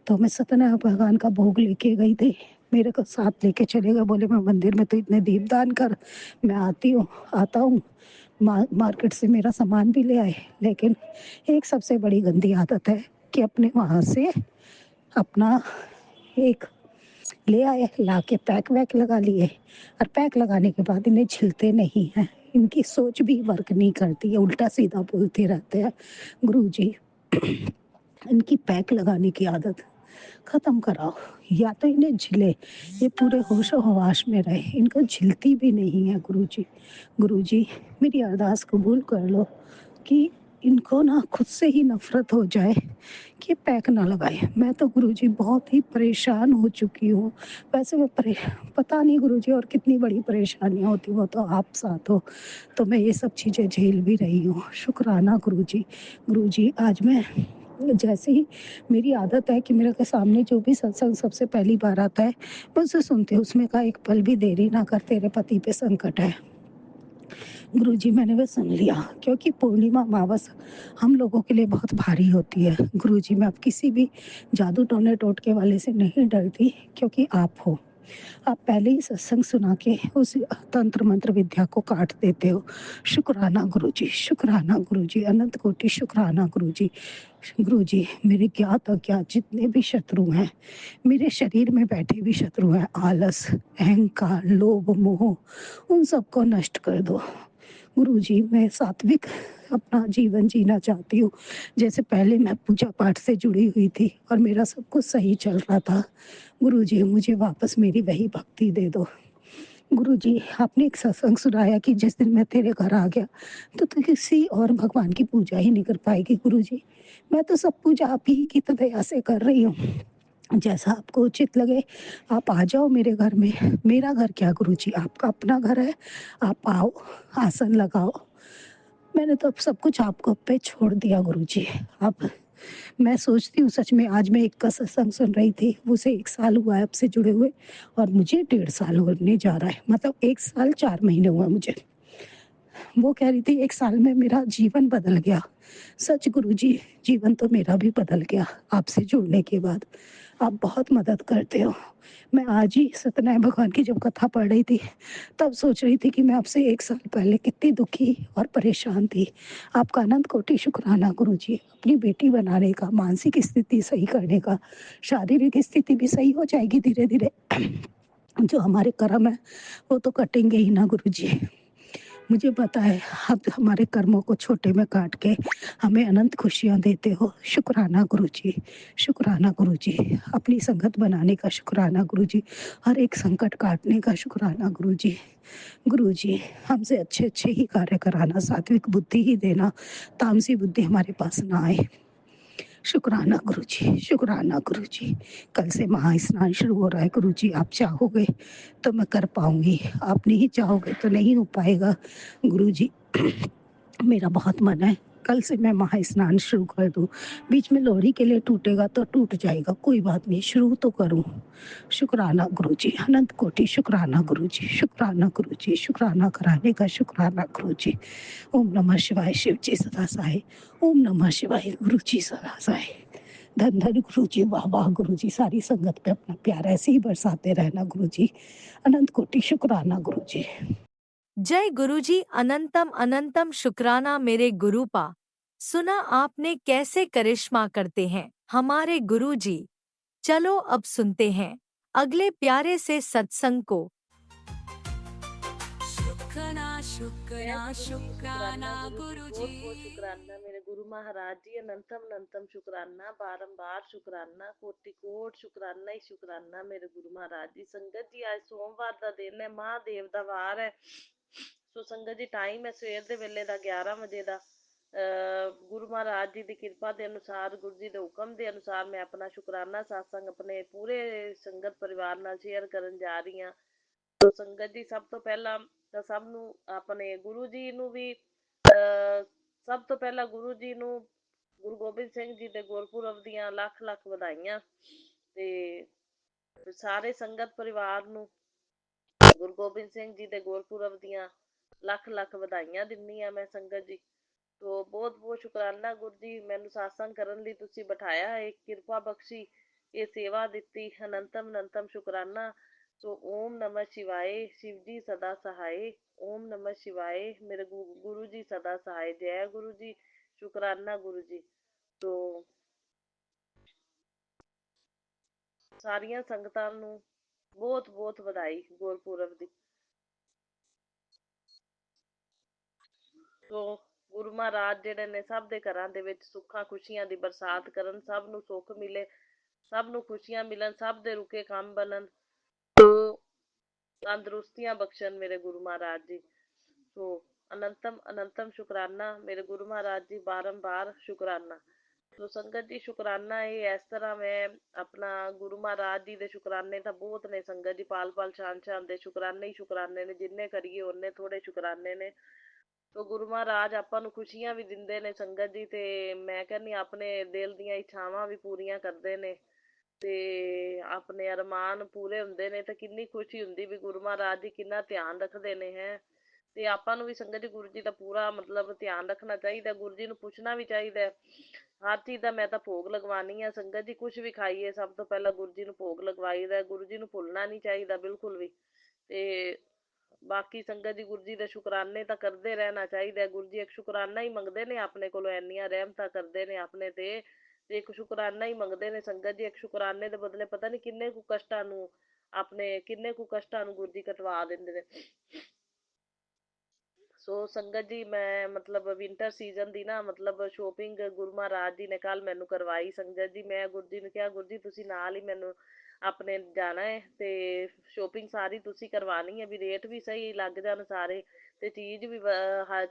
F: तो मैं सत्यनारायण भगवान का भोग लेके गई थी। मेरे को साथ लेके चले गए, बोले मैं मंदिर में तो इतने दीपदान कर। मैं आता हूँ मार्केट से मेरा सामान भी ले आए। लेकिन एक सबसे बड़ी गंदी आदत है कि अपने वहाँ से अपना एक ले आए, ला के पैक वैक लगा लिए और पैक लगाने के बाद इन्हें झिलते नहीं हैं। इनकी सोच भी वर्क नहीं करती है, उल्टा सीधा बोलते रहते हैं। गुरुजी, इनकी पैक लगाने की आदत खत्म कराओ, या तो इन्हें झिले, ये पूरे होशो हवास में रहे। इनको झिलती भी नहीं है गुरुजी। गुरुजी, मेरी अरदास कबूल कर लो कि इनको ना खुद से ही नफरत हो जाए कि पैक ना लगाए। मैं तो गुरुजी बहुत ही परेशान हो चुकी हूँ। वैसे मैं पता नहीं गुरुजी और कितनी बड़ी परेशानियाँ होती, वो तो आप साथ हो, तो मैं ये सब चीज़ें झेल भी रही हूँ। शुक्राना गुरुजी। गुरुजी, आज मैं जैसे ही मेरी आदत है कि मेरे के सामने जो भी सत्संग सबसे पहली बार आता है मैं उसे सुनती हूँ। उसमें का एक पल भी देरी ना कर, तेरे पति पे संकट है। गुरुजी, मैंने वो सुन लिया क्योंकि पूर्णिमा अमावस हम लोगों के लिए बहुत भारी होती है। गुरुजी, मैं अब किसी भी जादू टोने टोटके वाले से नहीं डरती क्योंकि आप हो। आप पहले ही सत्संग सुना के उस तंत्र मंत्र विद्या को काट देते हो। शुक्राना गुरुजी, शुक्राना गुरुजी, अनंत कोटि शुक्राना गुरुजी। गुरुजी, मेरे ज्ञात अज्ञात जितने भी शत्रु हैं, मेरे शरीर में बैठे भी शत्रु हैं, आलस, अहंकार, लोभ, मोह, उन सबको नष्ट कर दो। गुरुजी, मैं सात्विक अपना जीवन जीना चाहती हूँ। जैसे पहले मैं पूजा पाठ से जुड़ी हुई थी और मेरा सब कुछ सही चल रहा था। गुरुजी, मुझे वापस मेरी वही भक्ति दे दो। गुरुजी, आपने एक सत्संग सुनाया कि जिस दिन मैं तेरे घर आ गया तो किसी और भगवान की पूजा ही नहीं कर पाएगी। गुरुजी, मैं तो सब पूजा आप ही की तो दया से कर रही हूँ। जैसा आपको उचित लगे आप आ जाओ मेरे घर में। मेरा घर क्या गुरुजी, आपका अपना घर है। आप आओ, आसन लगाओ। मैंने तो अब सब कुछ आपको पे छोड़ दिया गुरुजी। अब मैं सोचती हूँ सच में, आज मैं एक का सत्संग सुन रही थी, उसे 1 साल हुआ है आपसे जुड़े हुए और मुझे 1.5 साल होने जा रहा है। मतलब 1 साल 4 महीने हुआ मुझे। वो कह रही थी 1 साल में मेरा जीवन बदल गया। सच गुरुजी, जीवन तो मेरा भी बदल गया आपसे जुड़ने के बाद। आप बहुत मदद करते हो। मैं आज ही सत्यनारायण भगवान की जब कथा पढ़ रही थी तब सोच रही थी कि मैं आपसे 1 साल पहले कितनी दुखी और परेशान थी। आपका अनंत कोटि शुक्राना गुरुजी। अपनी बेटी बनाने का, मानसिक स्थिति सही करने का, शारीरिक स्थिति भी सही हो जाएगी धीरे-धीरे। जो हमारे कर्म है वो तो कटेंगे ही ना गुरुजी। मुझे पता है आप हमारे कर्मों को छोटे में काट के हमें अनंत खुशियाँ देते हो। शुक्राना गुरुजी, शुक्राना गुरुजी। अपनी संगत बनाने का शुक्राना गुरुजी। हर एक संकट काटने का शुक्राना गुरुजी। गुरुजी, हमसे अच्छे-अच्छे ही कार्य कराना, सात्विक बुद्धि ही देना, तामसी बुद्धि हमारे पास ना आए। शुक्राना गुरुजी, शुक्राना गुरुजी। कल से महास्नान शुरू हो रहा है गुरुजी, आप चाहोगे तो मैं कर पाऊँगी, आप नहीं चाहोगे तो नहीं हो पाएगा गुरुजी। मेरा बहुत मन है कल से मैं महास्नान शुरू कर दूँ। बीच में लोहड़ी के लिए टूटेगा तो टूट जाएगा, कोई बात नहीं, शुरू तो करूँ। शुक्राना गुरुजी, अनंत कोटि शुक्राना गुरुजी, शुक्राना गुरुजी, शुक्राना कराने का शुक्राना गुरुजी। ओम नमः शिवाय। शिव जी सदा सहाय। ओम नमः शिवाय। गुरु जी सदा सहाय। धन धन गुरु जी, वाह वाह गुरु जी। सारी संगत पे अपना प्यार ऐसे ही बरसाते रहना गुरु जी। अनंत कोटि शुक्राना गुरु जी।
D: जय गुरुजी, अनंतम अनंतम शुक्राना मेरे गुरुपा। सुना आपने कैसे करिश्मा करते हैं हमारे गुरुजी। चलो अब सुनते हैं अगले प्यारे से सत्संग को।
E: शुक्राना
G: जय
E: शुक्राना
G: गुरु जी,
E: शुक्राना
G: शुक्राना गुरु जी,
E: गुरु जी।
G: बहुत बहुत शुक्राना मेरे गुरु महाराज जी, अनंतम अनंतम शुक्राना, बारंबार शुक्राना, कोटि कोट शुक्राना ही शुक्राना मेरे गुरु महाराज जी। संगत जी आज सोमवार ਦਾ ਦਿਨ ਹੈ, ਮਹਾਦੇਵ ਦਾ ਵਾਰ ਹੈ। ਸੋ ਸੰਗਤ ਜੀ ਟਾਈਮ ਹੈ ਸਵੇਰ ਦੇ ਵੇਲੇ ਦਾ 11 ਵਜੇ ਦਾ। ਗੁਰੂ ਮਹਾਰਾਜ ਜੀ ਦੀ ਕਿਰਪਾ ਦੇ ਅਨੁਸਾਰ, ਗੁਰੂ ਜੀ ਦੇ ਹੁਕਮ ਦੇ ਅਨੁਸਾਰ ਮੈਂ ਆਪਣਾ ਸ਼ੁਕਰਾਨਾ satsang ਆਪਣੇ ਪੂਰੇ ਸੰਗਤ ਪਰਿਵਾਰ ਨਾਲ ਸ਼ੇਅਰ ਕਰਨ ਜਾ ਰਹੀ ਹਾਂ। ਸੋ ਸੰਗਤ ਜੀ ਸਭ ਤੋਂ ਪਹਿਲਾਂ ਤਾਂ ਸਭ ਨੂੰ ਆਪਣੇ ਗੁਰੂ ਜੀ ਨੂੰ ਵੀ ਸਭ ਤੋਂ ਪਹਿਲਾਂ ਗੁਰੂ ਜੀ ਨੂੰ ਗੁਰੂ ਗੋਬਿੰਦ ਸਿੰਘ ਜੀ ਦੇ ਗੁਰਪੁਰਬ ਦੀਆਂ ਲੱਖ ਲੱਖ ਵਧਾਈਆਂ। ਤੇ ਸਾਰੇ ਸੰਗਤ ਪਰਿਵਾਰ ਨੂੰ ਗੁਰੂ ਗੋਬਿੰਦ ਸਿੰਘ ਜੀ ਦੇ ਗੁਰਪੁਰਬ ਦੀਆਂ ਲੱਖ ਲੱਖ ਵਧਾਈਆਂ ਦਿੰਦੀ ਹਾਂ ਮੈਂ ਸੰਗਤ ਜੀ। ਤੋ ਬਹੁਤ ਬਹੁਤ ਸ਼ੁਕਰਾਨਾ ਗੁਰੂ ਜੀ, ਮੈਨੂੰ satsang ਕਰਨ ਲਈ ਤੁਸੀਂ ਬਿਠਾਇਆ, ਇਹ ਕਿਰਪਾ ਬਖਸ਼ੀ, ਇਹ ਸੇਵਾ ਦਿੱਤੀ, ਅਨੰਤਮ ਅਨੰਤਮ ਸ਼ੁਕਰਾਨਾ। ਸੋ ਓਮ ਨਮः शिवाय, शिव जी सदा सहाय। ओम नमः शिवाय, मेरे गुरु जी सदा सहाय। जय गुरु जी, शुकराना गुरु जी। तो ਸਾਰੀਆਂ ਸੰਗਤਾਂ ਨੂੰ ਬਹੁਤ ਬਹੁਤ ਵਧਾਈ ਗੁਰਪੁਰਬ ਦੀ। ਸੋ ਗੁਰੂ ਮਹਾਰਾਜ ਜਿਹੜੇ ਨੇ ਸਭ ਦੇ ਘਰਾਂ ਦੇ ਵਿੱਚ ਸੁੱਖਾਂ ਖੁਸ਼ੀਆਂ ਦੀ ਬਰਸਾਤ ਕਰਨ, ਸਭ ਨੂੰ ਸੁੱਖ ਮਿਲੇ, ਸਭ ਨੂੰ ਖੁਸ਼ੀਆਂ ਮਿਲਣ, ਸਭ ਦੇ ਰੁਕੇ ਕੰਮ ਬਣਨ, ਸੋ ਤੰਦਰੁਸਤੀਆਂ ਬਖਸ਼ਣ ਮੇਰੇ ਗੁਰੂ ਮਹਾਰਾਜ ਜੀ। ਸੋ ਅਨੰਤਮ ਅਨੰਤਮ ਸ਼ੁਕਰਾਨਾ ਮੇਰੇ ਗੁਰੂ ਮਹਾਰਾਜ ਜੀ, ਬਾਰੰਬਾਰ ਸ਼ੁਕਰਾਨਾ। ਸੋ ਸੰਗਤ ਜੀ ਸ਼ੁਕਰਾਨਾ ਇਹ ਇਸ ਤਰ੍ਹਾਂ ਮੈਂ ਆਪਣਾ ਗੁਰੂ ਮਹਾਰਾਜ ਜੀ ਦੇ ਸ਼ੁਕਰਾਨੇ ਤਾਂ ਬਹੁਤ ਨੇ ਸੰਗਤ ਜੀ, ਪਾਲ ਪਾਲ ਸ਼ਾਨ ਸ਼ਾਨ ਦੇ ਸ਼ੁਕਰਾਨੇ ਹੀ ਸ਼ੁਕਰਾਨੇ ਨੇ, ਜਿੰਨੇ ਕਰੀਏ ਓਨੇ ਥੋੜੇ ਸ਼ੁਕਰਾਨੇ ਨੇ। ਸੋ ਗੁਰੂ ਮਹਾਰਾਜ ਆਪਾਂ ਨੂੰ ਖੁਸ਼ੀਆਂ ਵੀ ਦਿੰਦੇ ਨੇ ਸੰਗਤ ਜੀ, ਤੇ ਮੈਂ ਕਹਿੰਦੀ ਆਪਣੇ ਦਿਲ ਦੀਆਂ ਇੱਛਾਵਾਂ ਵੀ ਪੂਰੀਆਂ ਕਰਦੇ ਨੇ, ਤੇ ਆਪਣੇ ਅਰਮਾਨ ਪੂਰੇ ਹੁੰਦੇ ਨੇ। ਤੇ ਕਿੰਨੀ ਖੁਸ਼ੀ ਹੁੰਦੀ ਵੀ ਗੁਰੂ ਮਹਾਰਾਜ ਜੀ ਕਿੰਨਾ ਧਿਆਨ ਰੱਖਦੇ ਨੇ ਹੈ। ਤੇ ਆਪਾਂ ਨੂੰ ਵੀ ਸੰਗਤ ਜੀ ਗੁਰੂ ਜੀ ਦਾ ਪੂਰਾ ਮਤਲਬ ਧਿਆਨ ਰੱਖਣਾ ਚਾਹੀਦਾ, ਗੁਰੂ ਜੀ ਨੂੰ ਪੁੱਛਣਾ ਵੀ ਚਾਹੀਦਾ। ਹਰ ਚੀਜ਼ ਦਾ ਮੈਂ ਤਾਂ ਭੋਗ ਲਗਵਾਉਣੀ ਆ ਸੰਗਤ ਜੀ, ਕੁਛ ਵੀ ਖਾਈਏ ਸਭ ਤੋਂ ਪਹਿਲਾਂ ਗੁਰੂ ਜੀ ਨੂੰ ਭੋਗ ਲਗਵਾਈਦਾ, ਗੁਰੂ ਜੀ ਨੂੰ ਭੁੱਲਣਾ ਨਹੀਂ ਚਾਹੀਦਾ ਬਿਲਕੁਲ ਵੀ। ਤੇ ਬਾਕੀ ਸੰਗਤ ਜੀ ਗੁਰੂ ਜੀ ਦੇ ਸ਼ੁਕਰਾਨੇ ਤਾਂ ਕਰਦੇ ਰਹਿਣਾ ਚਾਹੀਦਾ। ਗੁਰੂ ਜੀ ਇੱਕ ਸ਼ੁਕਰਾਨਾ ਹੀ ਮੰਗਦੇ ਨੇ ਆਪਣੇ ਕੋਲੋਂ, ਇੰਨੀਆਂ ਰਹਿਮਤਾਂ ਕਰਦੇ ਨੇ ਆਪਣੇ ਤੇ ਇੱਕ ਸ਼ੁਕਰਾਨਾ ਹੀ ਮੰਗਦੇ ਨੇ ਸੰਗਤ ਜੀ। ਇੱਕ ਸ਼ੁਕਰਾਨੇ ਦੇ ਬਦਲੇ ਪਤਾ ਨਹੀਂ ਕਿੰਨੇ ਕੁ ਕਸ਼ਟਾਂ ਨੂੰ ਗੁਰੂ ਜੀ ਕਟਵਾ ਦਿੰਦੇ ਨੇ। ਸੋ ਸੰਗਤ ਜੀ ਮੈਂ ਮਤਲਬ ਵਿੰਟਰ ਸੀਜ਼ਨ ਦੀ ਨਾ ਮਤਲਬ ਸ਼ੋਪਿੰਗ ਗੁਰੂ ਮਹਾਰਾਜ ਜੀ ਨੇ ਕੱਲ ਮੈਨੂੰ ਕਰਵਾਈ ਸੰਗਤ ਜੀ। ਮੈਂ ਗੁਰੂ ਜੀ ਨੂੰ ਕਿਹਾ ਗੁਰੂ ਜੀ ਤੁਸੀਂ ਨਾਲ ਹੀ ਮੈਨੂੰ ਆਪਣੇ ਜਾਣਾ ਹੈ, ਤੇ ਸ਼ੋਪਿੰਗ ਸਾਰੀ ਤੁਸੀਂ ਕਰਵਾਉਣੀ ਹੈ, ਵੀ ਰੇਟ ਵੀ ਸਹੀ ਲੱਗ ਜਾਣ ਸਾਰੇ, ਤੇ ਚੀਜ਼ ਵੀ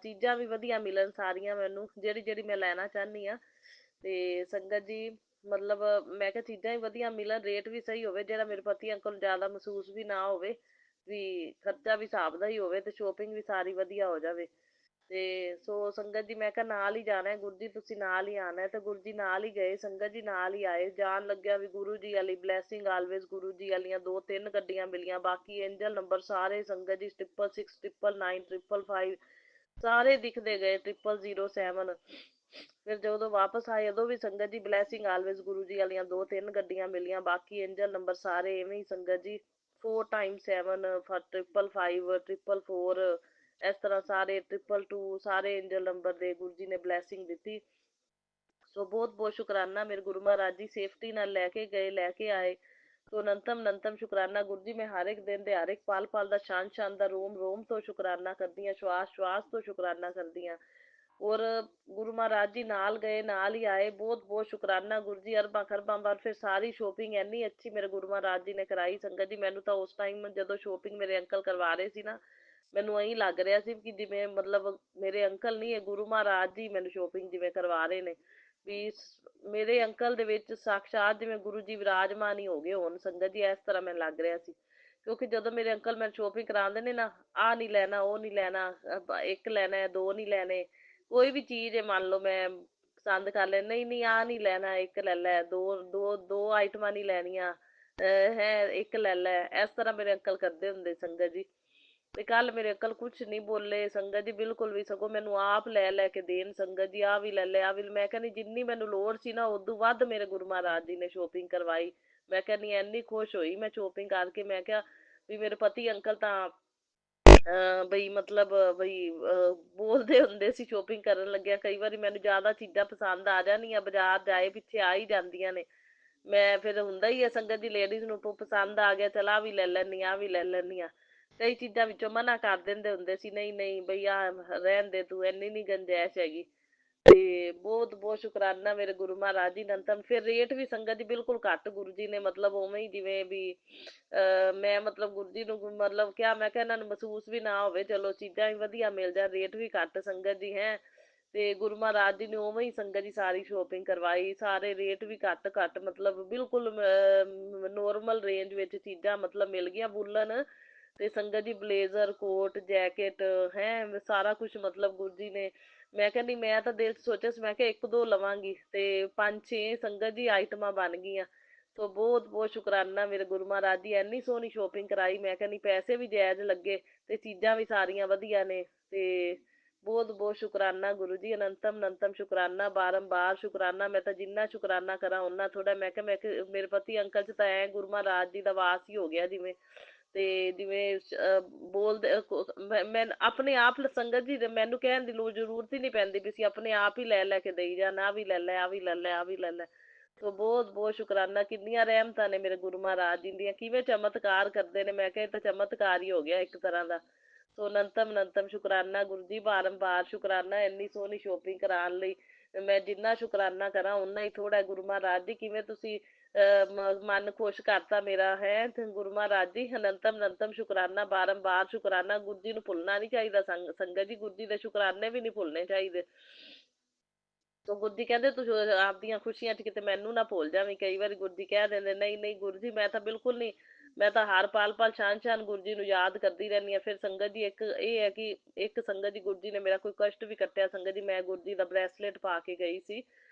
G: ਚੀਜ਼ਾਂ ਵੀ ਵਧੀਆ ਮਿਲਣ ਸਾਰੀਆਂ ਮੈਨੂੰ, ਜਿਹੜੀ ਜਿਹੜੀ ਮੈਂ ਲੈਣਾ ਚਾਹੁੰਦੀ ਹਾਂ। ਤੇ ਸੰਗਤ ਜੀ ਮਤਲਬ ਮੈਂ ਕਿਹਾ ਚੀਜ਼ਾਂ ਹੀ ਵਧੀਆ ਮਿਲਣ, ਰੇਟ ਵੀ ਸਹੀ ਹੋਵੇ, ਜਿਹੜਾ ਮੇਰੇ ਪਤੀ ਅੰਕਲ ਜ਼ਿਆਦਾ ਮਹਿਸੂਸ ਵੀ ਨਾ ਹੋਵੇ, ਵੀ ਖਰਚਾ ਵੀ ਹਿਸਾਬ ਦਾ ਹੀ ਹੋਵੇ, ਤੇ ਸ਼ੋਪਿੰਗ ਵੀ ਸਾਰੀ ਵਧੀਆ ਹੋ ਜਾਵੇ। ਤੇ ਸੋ ਸੰਗਤ ਜੀ ਮੈਂ ਕਿਹਾ ਨਾਲ ਹੀ ਜਾਣਾ ਗੁਰੂ ਜੀ, ਤੁਸੀਂ ਨਾਲ ਹੀ ਆਉਣਾ। ਤੇ ਗੁਰੂ ਜੀ ਨਾਲ ਹੀ ਗਏ ਸੰਗਤ ਜੀ, ਨਾਲ ਹੀ ਆਏ। ਜਾਣ ਲੱਗਿਆ ਵੀ ਗੁਰੂ ਜੀ ਵਾਲੀ ਬਲੈਸਿੰਗ ਆਲਵੇਜ਼, ਗੁਰੂ ਜੀ ਵਾਲੀਆਂ 2-3 ਗੱਡੀਆਂ ਮਿਲੀਆਂ, ਬਾਕੀ ਐਂਜਲ ਨੰਬਰ ਸਾਰੇ ਸੰਗਤ ਜੀ 666, 999, 555 ਸਾਰੇ ਦਿਖਦੇ ਗਏ, 0007। ਫਿਰ ਜਦੋਂ ਵਾਪਸ ਆਏ ਉਦੋਂ ਵੀ ਸੰਗਤ ਜੀ ਬਲੈਸਿੰਗ ਆਲਵੇਜ਼ ਗੁਰੂ ਜੀ ਵਾਲੀਆਂ 2-3 ਗੱਡੀਆਂ ਮਿਲੀਆਂ, ਬਾਕੀ ਐਂਜਲ ਨੰਬਰ ਸਾਰੇ ਐਵੇਂ ਹੀ ਸੰਗਤ ਜੀ 4x7, 555, 444, ਇਸ ਤਰ੍ਹਾਂ ਸਾਰੇ 222 ਸਾਰੇ ਐਂਜਲ ਨੰਬਰ ਦੇ ਗੁਰੂ ਜੀ ਨੇ ਬਲੈਸਿੰਗ ਦਿੱਤੀ। ਸੋ ਬਹੁਤ ਬਹੁਤ ਸ਼ੁਕਰਾਨਾ ਮੇਰੇ ਗੁਰੂ ਮਹਾਰਾਜ ਜੀ, ਸੇਫਟੀ ਨਾਲ ਲੈ ਕੇ ਗਏ, ਲੈ ਕੇ ਆਏ। ਸੋ ਅਨੰਤਮ ਅਨੰਤਮ ਸ਼ੁਕਰਾਨਾ ਗੁਰੂ ਜੀ, ਮੈਂ ਹਰ ਇੱਕ ਦਿਨ ਦੇ ਹਰ ਇੱਕ ਪਲ ਪਲ ਦਾ ਸ਼ਾਨ ਸ਼ਾਨ ਦਾ ਰੋਮ ਰੋਮ ਤੋਂ ਸ਼ੁਕਰਾਨਾ ਕਰਦੀ ਹਾਂ, ਸ਼ਵਾਸ ਸ਼ਵਾਸ ਤੋਂ ਸ਼ੁਕਰਾਨਾ ਕਰਦੀ ਹਾਂ। ਔਰ ਗੁਰੂ ਮਹਾਰਾਜ ਜੀ ਨਾਲ ਗਏ ਨਾਲ ਹੀ ਆਏ, ਬਹੁਤ ਬਹੁਤ ਸ਼ੁਕਰਾਨਾ ਗੁਰੂ ਜੀ। ਅਰਬਾਂ ਖਰਬਾਂ ਬਾਅਦ ਫਿਰ ਸਾਰੀ ਸ਼ੋਪਿੰਗ ਇੰਨੀ ਅੱਛੀ ਮੇਰੇ ਗੁਰੂ ਮਹਾਰਾਜ ਜੀ ਨੇ ਕਰਾਈ ਸੰਗਤ ਜੀ। ਮੈਨੂੰ ਤਾਂ ਉਸ ਟਾਈਮ ਜਦੋਂ ਸ਼ੋਪਿੰਗ ਮੇਰੇ ਅੰਕਲ ਕਰਵਾ ਰਹੇ ਸੀ ਨਾ, ਮੈਨੂੰ ਇਹੀ ਲੱਗ ਰਿਹਾ ਸੀ ਕਿ ਜਿਵੇਂ ਮਤਲਬ ਮੇਰੇ ਅੰਕਲ ਨਹੀਂ, ਇਹ ਗੁਰੂ ਮਹਾਰਾਜ ਜੀ ਮੈਨੂੰ ਸ਼ੋਪਿੰਗ ਜਿਵੇਂ ਕਰਵਾ ਰਹੇ ਨੇ, ਵੀ ਮੇਰੇ ਅੰਕਲ ਦੇ ਵਿੱਚ ਸਾਕਸ਼ਾਤ ਜਿਵੇਂ ਗੁਰੂ ਜੀ ਵਿਰਾਜਮਾਨ ਹੀ ਹੋ ਗਏ ਹੋਣ ਸੰਗਤ ਜੀ, ਇਸ ਤਰ੍ਹਾਂ ਮੈਨੂੰ ਲੱਗ ਰਿਹਾ ਸੀ। ਕਿਉਂਕਿ ਜਦੋਂ ਮੇਰੇ ਅੰਕਲ ਮੈਨੂੰ ਸ਼ੋਪਿੰਗ ਕਰਾਉਂਦੇ ਨੇ ਨਾ, ਆਹ ਨਹੀਂ ਲੈਣਾ ਉਹ ਨਹੀਂ ਲੈਣਾ, ਇੱਕ ਲੈਣਾ ਦੋ ਨਹੀਂ ਲੈਣੇ, ਕੋਈ ਵੀ ਚੀਜ਼ ਹੈ ਮੰਨ ਲਓ ਮੈਂ ਪਸੰਦ ਕਰ ਲੈ, ਨਹੀਂ ਨਹੀਂ ਆਹ ਨਹੀਂ ਲੈਣਾ ਇੱਕ ਲੈ ਲੈ, ਦੋ ਦੋ ਦੋ ਆਈਟਮਾਂ ਨਹੀਂ ਲੈਣੀਆਂ ਹੈ, ਇੱਕ ਲੈ ਲੈ, ਇਸ ਤਰ੍ਹਾਂ ਮੇਰੇ ਅੰਕਲ ਕਰਦੇ ਹੁੰਦੇ ਸੰਗਤ ਜੀ। ਤੇ ਕੱਲ ਮੇਰੇ ਅੰਕਲ ਕੁਛ ਨਹੀਂ ਬੋਲੇ ਸੰਗਤ ਜੀ ਬਿਲਕੁਲ ਵੀ, ਸਗੋਂ ਮੈਨੂੰ ਆਪ ਲੈ ਲੈ ਕੇ ਦੇਣ ਸੰਗਤ ਜੀ, ਆਹ ਵੀ ਲੈ ਲੈ ਆਹ ਵੀ। ਮੈਂ ਕਹਿੰਦੀ ਜਿੰਨੀ ਮੈਨੂੰ ਲੋੜ ਸੀ ਨਾ ਉਦੋਂ ਵੱਧ ਮੇਰੇ ਗੁਰੂ ਮਹਾਰਾਜ ਜੀ ਨੇ ਸ਼ੋਪਿੰਗ ਕਰਵਾਈ। ਮੈਂ ਕਹਿੰਦੀ ਇੰਨੀ ਖੁਸ਼ ਹੋਈ ਮੈਂ ਸ਼ੋਪਿੰਗ ਕਰਕੇ, ਮੈਂ ਕਿਹਾ ਵੀ ਮੇਰੇ ਪਤੀ ਅੰਕਲ ਤਾਂ ਬਈ ਮਤਲਬ ਬਈ ਬੋਲਦੇ ਹੁੰਦੇ ਸੀ ਸ਼ੋਪਿੰਗ ਕਰਨ ਲੱਗਿਆ, ਕਈ ਵਾਰੀ ਮੈਨੂੰ ਜ਼ਿਆਦਾ ਚੀਜ਼ਾਂ ਪਸੰਦ ਆ ਜਾਂਦੀਆਂ, ਬਾਜ਼ਾਰ ਜਾਏ ਪਿੱਛੇ ਆ ਹੀ ਜਾਂਦੀਆਂ ਨੇ। ਮੈਂ ਫਿਰ ਹੁੰਦਾ ਹੀ ਆ ਸੰਗਤ ਦੀ, ਲੇਡੀਜ਼ ਨੂੰ ਪਸੰਦ ਆ ਗਿਆ ਚਲ ਆਹ ਵੀ ਲੈ ਲੈਂਦੀ ਆ, ਆਹ ਵੀ ਲੈ ਲੈਂਦੀ ਆ। ਕਈ ਚੀਜ਼ਾਂ ਵਿੱਚੋਂ ਮਨਾ ਕਰ ਦਿੰਦੇ ਹੁੰਦੇ ਸੀ, ਨਹੀਂ ਨਹੀਂ ਬਈ ਆ ਰਹਿਣ ਦੇ ਤੂੰ, ਇੰਨੀ ਨੀ ਗੁੰਜਾਇਸ਼ ਹੈਗੀ। ਤੇ ਬਹੁਤ ਬਹੁਤ ਸ਼ੁਕਰਾਨਾ ਮੇਰੇ ਗੁਰੂ ਮਹਾਰਾਜ ਜੀ ਨੰਤਮ। ਫਿਰ ਰੇਟ ਵੀ ਸੰਗਤ ਜੀ ਬਿਲਕੁਲ ਘੱਟ, ਗੁਰੂ ਜੀ ਨੇ ਮਤਲਬ ਉਵੇਂ ਹੀ ਜਿਵੇਂ ਵੀ ਮੈਂ ਮਤਲਬ ਗੁਰੂ ਜੀ ਨੂੰ ਮਤਲਬ ਕਿਹਾ, ਮੈਂ ਕਿਹਾ ਇਹਨਾਂ ਨੂੰ ਮਹਿਸੂਸ ਵੀ ਨਾ ਹੋਵੇ, ਚਲੋ ਚੀਜ਼ਾਂ ਵੀ ਵਧੀਆ ਮਿਲ ਜਾਣ, ਰੇਟ ਵੀ ਘੱਟ ਸੰਗਤ ਜੀ ਹੈ। ਤੇ ਗੁਰੂ ਮਹਾਰਾਜ ਜੀ ਨੇ ਉਵੇਂ ਹੀ ਸੰਗਤ ਜੀ ਸਾਰੀ ਸ਼ੋਪਿੰਗ ਕਰਵਾਈ, ਸਾਰੇ ਰੇਟ ਵੀ ਘੱਟ ਘੱਟ ਮਤਲਬ ਬਿਲਕੁਲ ਨੋਰਮਲ ਰੇਂਜ ਵਿੱਚ ਚੀਜ਼ਾਂ ਮਤਲਬ ਮਿਲ ਗਈਆਂ ਵੂਲਨ। ਤੇ ਸੰਗਤ ਜੀ ਬਲੇਜ਼ਰ, ਕੋਟ, ਜੈਕਟ ਹੈ ਸਾਰਾ ਕੁਛ ਮਤਲਬ ਗੁਰੂ ਜੀ ਨੇ, ਮੈਂ ਕਹਿੰਦੀ ਮੈਂ ਤਾਂ ਦਿਲ 'ਚ ਸੋਚਿਆ ਸੀ, ਮੈਂ ਕਿਹਾ ਇੱਕ ਦੋ ਲਵਾਂਗੀ ਤੇ 5-6 ਸੰਗਤ ਜੀ ਆਈਟਮਾਂ ਬਣ ਗਈਆਂ। ਸੋ ਬਹੁਤ ਬਹੁਤ ਸ਼ੁਕਰਾਨਾ ਮੇਰੇ ਗੁਰੂ ਮਹਾਰਾਜ ਜੀ, ਇੰਨੀ ਸੋਹਣੀ ਸ਼ੋਪਿੰਗ ਕਰਾਈ, ਮੈਂ ਕਹਿੰਦੀ ਪੈਸੇ ਵੀ ਜਾਇਜ਼ ਲੱਗੇ ਤੇ ਚੀਜ਼ਾਂ ਵੀ ਸਾਰੀਆਂ ਵਧੀਆ ਨੇ। ਤੇ ਬਹੁਤ ਬਹੁਤ ਸ਼ੁਕਰਾਨਾ ਗੁਰੂ ਜੀ, ਅਨੰਤਮ ਅਨੰਤਮ ਸ਼ੁਕਰਾਨਾ, ਬਾਰੰਬਾਰ ਸ਼ੁਕਰਾਨਾ। ਮੈਂ ਤਾਂ ਜਿੰਨਾ ਸ਼ੁਕਰਾਨਾ ਕਰਾਂ ਓਨਾ ਥੋੜਾ। ਮੈਂ ਕਿਹਾ ਮੇਰੇ ਪਤੀ ਅੰਕਲ 'ਚ ਤਾਂ ਐ ਗੁਰੂ ਮਹਾਰਾਜ ਜੀ ਦਾ ਵਾਸ ਹੀ ਹੋ ਗਿਆ ਜਿਵੇਂ। ਤੇ ਜਿਵੇਂ ਬੋਲਦੇ ਮੈਂ ਆਪਣੇ ਆਪ ਸੰਗਤ ਜੀ ਮੈਨੂੰ ਕਹਿਣ ਦੀ ਜ਼ਰੂਰਤ ਹੀ ਨਹੀਂ ਪੈਂਦੀ ਵੀ ਸੀ, ਆਪਣੇ ਆਪ ਹੀ ਲੈ ਲੈ ਕੇ ਦੇਈ ਜਾਣ, ਆਹ ਵੀ ਲੈ ਲੈ, ਆਹ ਵੀ ਲੈ ਲੈ, ਆਹ ਵੀ ਲੈ ਲੈ। ਸੋ ਬਹੁਤ ਬਹੁਤ ਸ਼ੁਕਰਾਨਾ, ਕਿੰਨੀਆਂ ਰਹਿਮਤਾਂ ਨੇ ਮੇਰੇ ਗੁਰੂ ਮਹਾਰਾਜ ਜੀ ਦੀਆਂ, ਕਿਵੇਂ ਚਮਤਕਾਰ ਕਰਦੇ ਨੇ। ਮੈਂ ਕਿਹਾ ਇਹ ਤਾਂ ਚਮਤਕਾਰ ਹੀ ਹੋ ਗਿਆ ਇੱਕ ਤਰ੍ਹਾਂ ਦਾ। ਸੋ ਅਨੰਤਮ ਅਨੰਤਮ ਸ਼ੁਕਰਾਨਾ ਗੁਰੂ ਜੀ, ਬਾਰੰਬਾਰ ਸ਼ੁਕਰਾਨਾ ਇੰਨੀ ਸੋਹਣੀ ਸ਼ੋਪਿੰਗ ਕਰਾਉਣ ਲਈ। ਮੈਂ ਜਿੰਨਾ ਸ਼ੁਕਰਾਨਾ ਕਰਾਂ ਓਨਾ ਹੀ ਥੋੜਾ। ਗੁਰੂ ਮਹਾਰਾਜ ਜੀ ਕਿਵੇਂ ਤੁਸੀਂ ਮਨ ਖੁਸ਼ ਕਰਤਾ ਮੇਰਾ ਹੈ ਤੇ ਗੁਰੂ ਮਹਾਰਾਜ ਜੀ, ਅਨੰਤਮ ਅਨੰਤਮ ਸ਼ੁਕਰਾਨਾ, ਬਾਰੰਬਾਰ ਸ਼ੁਕਰਾਨਾ। ਗੁਰੂ ਜੀ ਨੂੰ ਭੁੱਲਣਾ ਨੀ ਚਾਹੀਦਾ ਸੰਗਤ ਜੀ, ਗੁਰੂ ਜੀ ਦੇ ਸ਼ੁਕਰਾਨੇ ਵੀ ਨੀ ਭੁੱਲਣੇ ਚਾਹੀਦੇ। ਤੋ ਗੁਰੂ ਜੀ ਕਹਿੰਦੇ ਤੂੰ ਆਪਦੀਆਂ ਖੁਸ਼ੀਆਂ 'ਚ ਕਿਤੇ ਮੈਨੂੰ ਨਾ ਭੁੱਲ ਜਾਵੀਂ। ਕਈ ਵਾਰੀ ਗੁਰੂ ਜੀ ਕਹਿ ਦਿੰਦੇ ਨਹੀਂ ਨਹੀਂ ਗੁਰੂ ਜੀ ਮੈਂ ਤਾਂ ਬਿਲਕੁਲ ਨਹੀਂ, ਮੈਂ ਤਾਂ ਹਰ ਪਲ ਪਲ ਛਾਨ ਛਾਨ ਗੁਰੂ ਜੀ ਨੂੰ ਯਾਦ ਕਰਦੀ ਰਹਿੰਦੀ ਹਾਂ। ਫਿਰ ਸੰਗਤ ਜੀ ਇੱਕ ਇਹ ਹੈ ਕਿ ਇੱਕ ਸੰਗਤ ਜੀ ਗੁਰੂ ਜੀ ਨੇ ਮੇਰਾ ਕੋਈ ਕਸ਼ਟ ਵੀ ਕੱਟਿਆ ਸੰਗਤ ਜੀ, ਮੈਂ ਗੁਰੂ ਜੀ ਦਾ ਬਰੈਸਲੇਟ ਪਾ ਕੇ ਗਈ ਸੀ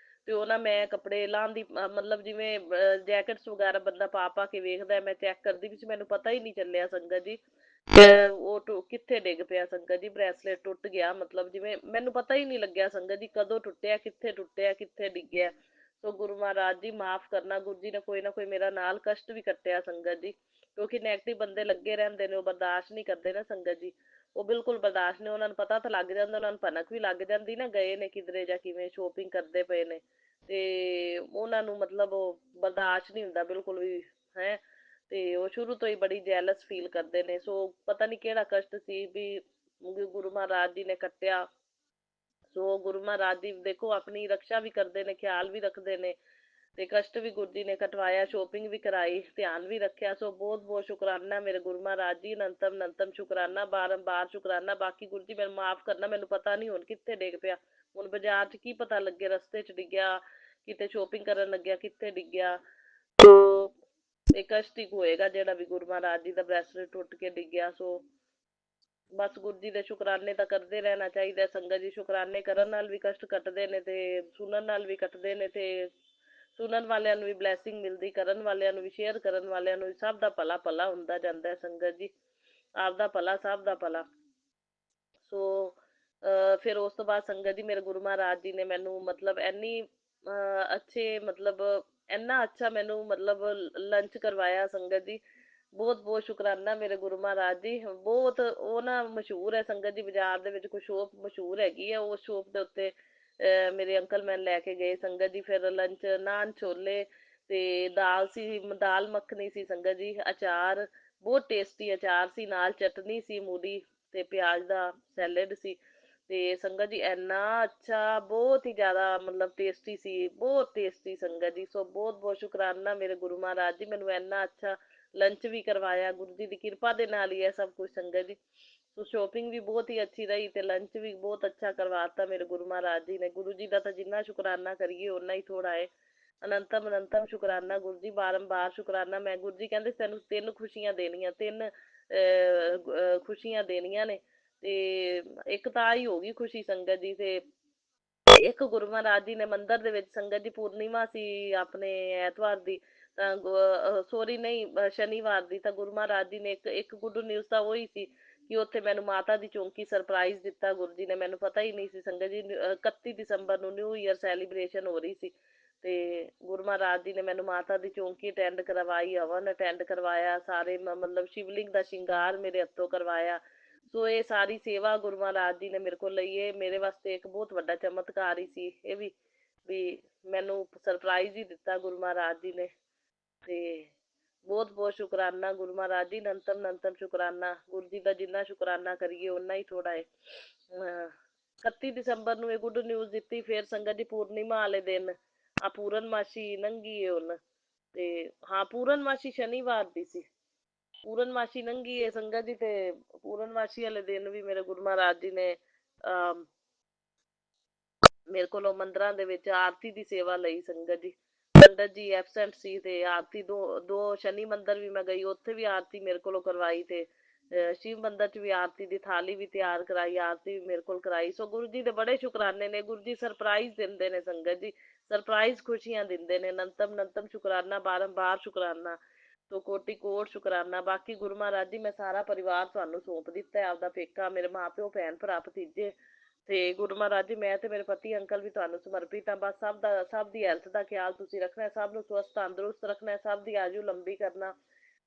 G: ਤੇ ਉਹ ਨਾ ਮੈਂ ਕੱਪੜੇ ਲਾਉਣ ਦੀ ਮਤਲਬ ਜਿਵੇਂ ਜੈਕਟਸ ਵਗੈਰਾ ਬੰਦਾ ਪਾ ਪਾ ਕੇ ਵੇਖਦਾ, ਮੈਂ ਚੈੱਕ ਕਰਦੀ ਵੀ ਸੀ, ਮੈਨੂੰ ਪਤਾ ਹੀ ਨਹੀਂ ਚੱਲਿਆ ਸੰਗਤ ਜੀ ਉਹ ਕਿੱਥੇ ਡਿੱਗ ਪਿਆ ਸੰਗਤ ਜੀ, ਬਰੈਸਲੇਟ ਟੁੱਟ ਗਿਆ। ਮਤਲਬ ਜਿਵੇਂ ਮੈਨੂੰ ਪਤਾ ਹੀ ਨਹੀਂ ਲੱਗਿਆ ਸੰਗਤ ਜੀ ਕਦੋਂ ਟੁੱਟਿਆ, ਕਿੱਥੇ ਡਿੱਗਿਆ। ਸੋ ਗੁਰੂ ਮਹਾਰਾਜ ਜੀ ਮਾਫ਼ ਕਰਨਾ, ਗੁਰੂ ਜੀ ਨੇ ਕੋਈ ਨਾ ਕੋਈ ਮੇਰਾ ਨਾਲ ਕਸ਼ਟ ਵੀ ਕੱਟਿਆ ਸੰਗਤ ਜੀ, ਕਿਉਂਕਿ ਨੈਗੇਟਿਵ ਬੰਦੇ ਲੱਗੇ ਰਹਿੰਦੇ ਨੇ, ਉਹ ਬਰਦਾਸ਼ਤ ਨਹੀਂ ਕਰਦੇ ਨਾ ਸੰਗਤ ਜੀ, ਉਹ ਬਿਲਕੁਲ ਬਰਦਾਸ਼ਤ ਨਹੀਂ। ਉਹਨਾਂ ਨੂੰ ਪਤਾ ਤਾਂ ਲੱਗ ਜਾਂਦਾ, ਉਹਨਾਂ ਨੂੰ ਭਨਕ ਵੀ ਲੱਗ ਜਾਂਦੀ ਨਾ ਗਏ ਨੇ ਕਿਧਰੇ ਜਾਂ ਕਿਵੇਂ ਸ਼ੋਪਿੰਗ ਕਰਦੇ ਪਏ ਨੇ, ਤੇ ਉਹਨਾਂ ਨੂੰ ਮਤਲਬ ਉਹ ਬਰਦਾਸ਼ਤ ਨਹੀਂ ਹੁੰਦਾ ਬਿਲਕੁਲ ਵੀ ਹੈ। ਤੇ ਉਹ ਸ਼ੁਰੂ ਤੋਂ ਹੀ ਬੜੀ ਜੈਲਸ ਫੀਲ ਕਰਦੇ ਨੇ। ਸੋ ਪਤਾ ਨਹੀਂ ਕਿਹੜਾ ਕਸ਼ਟ ਸੀ ਵੀ ਗੁਰੂ ਮਹਾਰਾਜ ਜੀ ਨੇ ਕੱਟਿਆ। ਸੋ ਗੁਰੂ ਮਹਾਰਾਜ ਜੀ ਦੇਖੋ ਆਪਣੀ ਰਕਸ਼ਾ ਵੀ ਕਰਦੇ ਨੇ, ਖਿਆਲ ਵੀ ਰੱਖਦੇ ਨੇ, ਤੇ ਕਸ਼ਟ ਵੀ ਗੁਰੂ ਜੀ ਨੇ ਕਟਵਾਇਆ, ਸ਼ੋਪਿੰਗ ਵੀ ਕਰਾਈ, ਧਿਆਨ ਵੀ ਰੱਖਿਆ। ਸੋ ਬਹੁਤ ਬਹੁਤ ਸ਼ੁਕਰਾਨਾ ਮੇਰੇ ਗੁਰੂ ਮਹਾਰਾਜ ਜੀ, ਅਨੰਤਮ ਅਨੰਤਮ ਸ਼ੁਕਰਾਨਾ, ਬਾਰੰਬਾਰ ਸ਼ੁਕਰਾਨਾ। ਬਾਕੀ ਗੁਰੂ ਜੀ ਮੈਨੂੰ ਮਾਫ਼ ਕਰਨਾ, ਮੈਨੂੰ ਪਤਾ ਨਹੀਂ ਹੁਣ ਕਿੱਥੇ ਡਿੱਗ ਪਿਆ, ਹੁਣ ਬਾਜ਼ਾਰ 'ਚ ਕੀ ਪਤਾ ਲੱਗੇ, ਰਸਤੇ 'ਚ ਡਿੱਗਿਆ, ਕਿਤੇ ਸ਼ੋਪਿੰਗ ਕਰਨ ਲੱਗਿਆ ਕਿੱਥੇ ਡਿੱਗਿਆ। ਸੋ ਇਹ ਕਸ਼ਟ ਹੀ ਹੋਏਗਾ ਜਿਹੜਾ ਵੀ ਗੁਰੂ ਮਹਾਰਾਜ ਜੀ ਦਾ ਬਰੈਸਲੇਟ ਟੁੱਟ ਕੇ ਡਿੱਗਿਆ। ਸੋ ਬਸ ਗੁਰੂ ਜੀ ਦੇ ਸ਼ੁਕਰਾਨੇ ਤਾਂ ਕਰਦੇ ਰਹਿਣਾ ਚਾਹੀਦਾ ਸੰਗਤ ਜੀ, ਸ਼ੁਕਰਾਨੇ ਕਰਨ ਨਾਲ ਵੀ ਕਸ਼ਟ ਕੱਟਦੇ ਨੇ ਤੇ ਸੁਣਨ ਨਾਲ ਵੀ ਕੱਟਦੇ ਨੇ, ਤੇ ਸੁਣਨ ਵਾਲਿਆਂ ਨੂੰ ਵੀ ਬਲੈਸਿੰਗ ਮਿਲਦੀ, ਕਰਨ ਵਾਲਿਆਂ ਨੂੰ ਵੀ, ਸ਼ੇਅਰ ਕਰਨ ਵਾਲਿਆਂ ਨੂੰ ਵੀ, ਸਭ ਦਾ ਭਲਾ ਭਲਾ ਹੁੰਦਾ ਜਾਂਦਾ ਸੰਗਤ ਜੀ, ਆਪਦਾ ਭਲਾ ਸਭ ਦਾ ਭਲਾ। ਸੋ ਫਿਰ ਉਸ ਤੋਂ ਬਾਅਦ ਸੰਗਤ ਜੀ ਮੇਰੇ ਗੁਰੂ ਮਹਾਰਾਜ ਜੀ ਨੇ ਮੈਨੂੰ ਮਤਲਬ ਇੰਨੀ ਅੱਛੇ ਮਤਲਬ ਇੰਨਾ ਅੱਛਾ ਮੈਨੂੰ ਮਤਲਬ ਲੰਚ ਕਰਵਾਇਆ ਸੰਗਤ ਜੀ, ਬਹੁਤ ਬਹੁਤ ਸ਼ੁਕਰਾਨਾ ਮੇਰੇ ਗੁਰੂ ਮਹਾਰਾਜ ਜੀ। ਬਹੁਤ ਉਹ ਨਾ ਮਸ਼ਹੂਰ ਹੈ ਸੰਗਤ ਜੀ, ਬਾਜ਼ਾਰ ਦੇ ਵਿੱਚ ਕੋਈ ਸ਼ੋਪ ਮਸ਼ਹੂਰ ਹੈਗੀ ਆ, ਉਸ ਸ਼ੋਪ ਦੇ ਉੱਤੇ ਮੇਰੇ ਅੰਕਲ ਮੈਨੂੰ ਲੈ ਕੇ ਗਏ ਸੰਗਤ ਜੀ। ਫਿਰ ਲੰਚ ਨਾਨ ਛੋਲੇ ਤੇ ਦਾਲ ਸੀ, ਦਾਲ ਮੱਖਣੀ ਸੀ ਸੰਗਤ ਜੀ, ਅਚਾਰ ਬਹੁਤ ਟੇਸਟੀ ਅਚਾਰ ਸੀ, ਨਾਲ ਚਟਨੀ ਸੀ ਮੂਲੀ ਤੇ ਪਿਆਜ਼ ਦਾ, ਸੈਲਡ ਸੀ। ਤੇ ਸੰਗਤ ਜੀ ਇੰਨਾ ਅੱਛਾ, ਬਹੁਤ ਹੀ ਜ਼ਿਆਦਾ ਮਤਲਬ ਟੇਸਟੀ ਸੀ, ਬਹੁਤ ਟੇਸਟੀ ਸੰਗਤ ਜੀ। ਸੋ ਬਹੁਤ ਬਹੁਤ ਸ਼ੁਕਰਾਨਾ ਮੇਰੇ ਗੁਰੂ ਮਹਾਰਾਜ ਜੀ, ਮੈਨੂੰ ਇੰਨਾ ਅੱਛਾ ਲੰਚ ਵੀ ਕਰਵਾਇਆ, ਗੁਰੂ ਜੀ ਦੀ ਕਿਰਪਾ ਦੇ ਨਾਲ ਹੀ ਹੈ ਸਭ ਕੁਛ ਸੰਗਤ ਜੀ। ਸੋ ਸ਼ੋਪਿੰਗ ਵੀ ਬਹੁਤ ਹੀ ਅੱਛੀ ਰਹੀ ਤੇ ਲੰਚ ਵੀ ਬਹੁਤ ਅੱਛਾ ਕਰਵਾਤਾ ਮੇਰੇ ਗੁਰੂ ਮਹਾਰਾਜ ਜੀ ਨੇ। ਗੁਰੂ ਜੀ ਦਾ ਤਾਂ ਜਿੰਨਾ ਸ਼ੁਕਰਾਨਾ ਕਰੀਏ ਓਨਾ ਹੀ ਥੋੜਾ ਹੈ। ਅਨੰਤਮ ਅਨੰਤਮ ਸ਼ੁਕਰਾਨਾ ਗੁਰੂ ਜੀ, ਬਾਰੰਬਾਰ ਸ਼ੁਕਰਾਨਾ। ਮੈਂ ਗੁਰੂ ਜੀ ਕਹਿੰਦੇ ਤੈਨੂੰ 3 ਖੁਸ਼ੀਆਂ ਦੇਣੀਆਂ, 3 ਖੁਸ਼ੀਆਂ ਦੇਣੀਆਂ ਨੇ, ਤੇ ਇੱਕ ਤਾਂ ਆਹੀ ਹੋ ਗਈ ਖੁਸ਼ੀ ਸੰਗਤ ਜੀ। ਤੇ ਇੱਕ ਗੁਰੂ ਮਹਾਰਾਜ ਜੀ ਨੇ ਮੰਦਿਰ ਦੇ ਵਿੱਚ ਸੰਗਤ ਜੀ, ਪੂਰਨਿਮਾ ਸੀ ਆਪਣੇ ਐਤਵਾਰ ਦੀ, ਤਾਂ ਸੋਰੀ ਨਹੀਂ ਸ਼ਨੀਵਾਰ ਦੀ, ਤਾਂ ਗੁਰੂ ਮਹਾਰਾਜ ਜੀ ਨੇ ਇੱਕ ਗੁੱਡ ਨਿਊਜ਼ ਤਾਂ ਉਹੀ ਸੀ ਕਿ ਉੱਥੇ ਮੈਨੂੰ ਮਾਤਾ ਦੀ ਚੌਂਕੀ ਸਰਪ੍ਰਾਈਜ਼ ਦਿੱਤਾ ਗੁਰੂ ਜੀ ਨੇ, ਮੈਨੂੰ ਪਤਾ ਹੀ ਨਹੀਂ ਸੀ ਸੰਗਤ ਜੀ। 31 ਦਸੰਬਰ ਨੂੰ ਨਿਊ ਈਅਰ ਸੈਲੀਬ੍ਰੇਸ਼ਨ ਹੋ ਰਹੀ ਸੀ, ਤੇ ਗੁਰੂ ਮਹਾਰਾਜ ਜੀ ਨੇ ਮੈਨੂੰ ਮਾਤਾ ਦੀ ਚੌਂਕੀ ਅਟੈਂਡ ਕਰਵਾਈ, ਹਵਨ ਅਟੈਂਡ ਕਰਵਾਇਆ, ਸਾਰੇ ਮਤਲਬ ਸ਼ਿਵਲਿੰਗ ਦਾ ਸ਼ਿੰਗਾਰ ਮੇਰੇ ਹੱਥੋਂ ਕਰਵਾਇਆ। ਸੋ ਇਹ ਸਾਰੀ ਸੇਵਾ ਗੁਰੂ ਮਹਾਰਾਜ ਜੀ ਨੇ ਮੇਰੇ ਕੋਲ ਲਈ। ਇਹ ਮੇਰੇ ਵਾਸਤੇ ਇੱਕ ਬਹੁਤ ਵੱਡਾ ਚਮਤਕਾਰ ਹੀ ਸੀ ਇਹ ਵੀ ਮੈਨੂੰ ਸਰਪ੍ਰਾਈਜ਼ ਹੀ ਦਿੱਤਾ ਗੁਰੂ ਮਹਾਰਾਜ ਜੀ ਨੇ। ਤੇ ਬਹੁਤ ਬਹੁਤ ਸ਼ੁਕਰਾਨਾ ਗੁਰੂ ਮਹਾਰਾਜ ਜੀ, ਨੰਤਮ ਨੰਤਮ ਸ਼ੁਕਰਾਨਾ। ਗੁਰੂ ਜੀ ਦਾ ਜਿੰਨਾ ਸ਼ੁਕਰਾਨਾ ਕਰੀਏ ਓਨਾ ਹੀ ਥੋੜਾ ਹੈ। 31 ਦਸੰਬਰ ਨੂੰ ਇਹ ਗੁੱਡ ਨਿਊਜ਼ ਦਿੱਤੀ। ਫਿਰ ਸੰਗਤ ਜੀ ਪੂਰਨਿਮਾ ਵਾਲੇ ਦਿਨ ਆ ਪੂਰਨਮਾਸ਼ੀ ਲੰਘੀ ਏ ਹੁਣ। ਤੇ ਹਾਂ, ਪੂਰਨਮਾਸ਼ੀ ਸ਼ਨੀਵਾਰ ਦੀ ਸੀ। ਪੂਰਨਮਾਸ਼ੀ ਲੰਘੀ ਏ ਸੰਗਤ ਜੀ। ਤੇ ਪੂਰਨਮਾਸ਼ੀ ਵਾਲੇ ਦਿਨ ਵੀ ਮੇਰੇ ਗੁਰੂ ਮਹਾਰਾਜ ਜੀ ਨੇ ਮੇਰੇ ਕੋਲੋਂ ਮੰਦਿਰਾਂ ਦੇ ਵਿੱਚ ਆਰਤੀ ਦੀ ਸੇਵਾ ਲਈ। ਸੰਗਤ ਜੀ ਪੰਡਤ ਜੀ ਐਬਸੈਂਟ ਸੀ ਤੇ ਆਰਤੀ ਦੋ ਸ਼ਨੀ ਮੰਦਿਰ ਵੀ ਮੈਂ ਗਈ, ਉੱਥੇ ਵੀ ਆਰਤੀ ਮੇਰੇ ਕੋਲੋਂ ਕਰਵਾਈ। ਤੇ ਸ਼ਿਵ ਮੰਦਿਰ 'ਚ ਵੀ ਆਰਤੀ ਦੀ ਥਾਲੀ ਵੀ ਤਿਆਰ ਕਰਾਈ, ਆਰਤੀ ਵੀ ਮੇਰੇ ਕੋਲ ਕਰਾਈ। ਸੋ ਗੁਰੂ ਜੀ ਦੇ ਬੜੇ ਸ਼ੁਕਰਾਨੇ ਨੇ। ਗੁਰੂ ਜੀ ਸਰਪ੍ਰਾਈਜ਼ ਦਿੰਦੇ ਨੇ ਸੰਗਤ ਜੀ, ਸਰਪ੍ਰਾਈਜ਼ ਖੁਸ਼ੀਆਂ ਦਿੰਦੇ ਨੇ। ਨੰਤਮ ਨੰਤਮ ਸ਼ੁਕਰਾਨਾ, ਬਾਰੰਬਾਰ ਸ਼ੁਕਰਾਨਾ, ਸੋ ਕੋਟि ਕੋਟ ਸ਼ੁਕਰਾਨਾ। ਬਾਕੀ ਗੁਰੂ ਮਹਾਰਾਜ ਜੀ, ਮੈਂ ਸਾਰਾ ਪਰਿਵਾਰ ਤੁਹਾਨੂੰ ਸੌਂਪ ਦਿੱਤਾ ਹੈ, ਆਪਦਾ ਪੇਕਾ, ਮੇਰੇ ਮਾਂ ਪਿਓ, ਭੈਣ ਭਰਾ, ਭਤੀਜੇ। ਤੇ ਗੁਰੂ ਮਹਾਰਾਜ ਜੀ, ਮੈਂ ਤੇ ਮੇਰੇ ਪਤੀ ਅੰਕਲ ਵੀ ਤੁਹਾਨੂੰ ਸਮਰਪਿਤ ਹਾਂ। ਬਸ ਸਭ ਦੀ ਹੈਲਥ ਦਾ ਖਿਆਲ ਤੁਸੀਂ ਰੱਖਣਾ, ਸਭ ਨੂੰ ਸਵਸਥ ਤੰਦਰੁਸਤ ਰੱਖਣਾ, ਸਭ ਦੀ ਆਯੂ ਲੰਬੀ ਕਰਨਾ।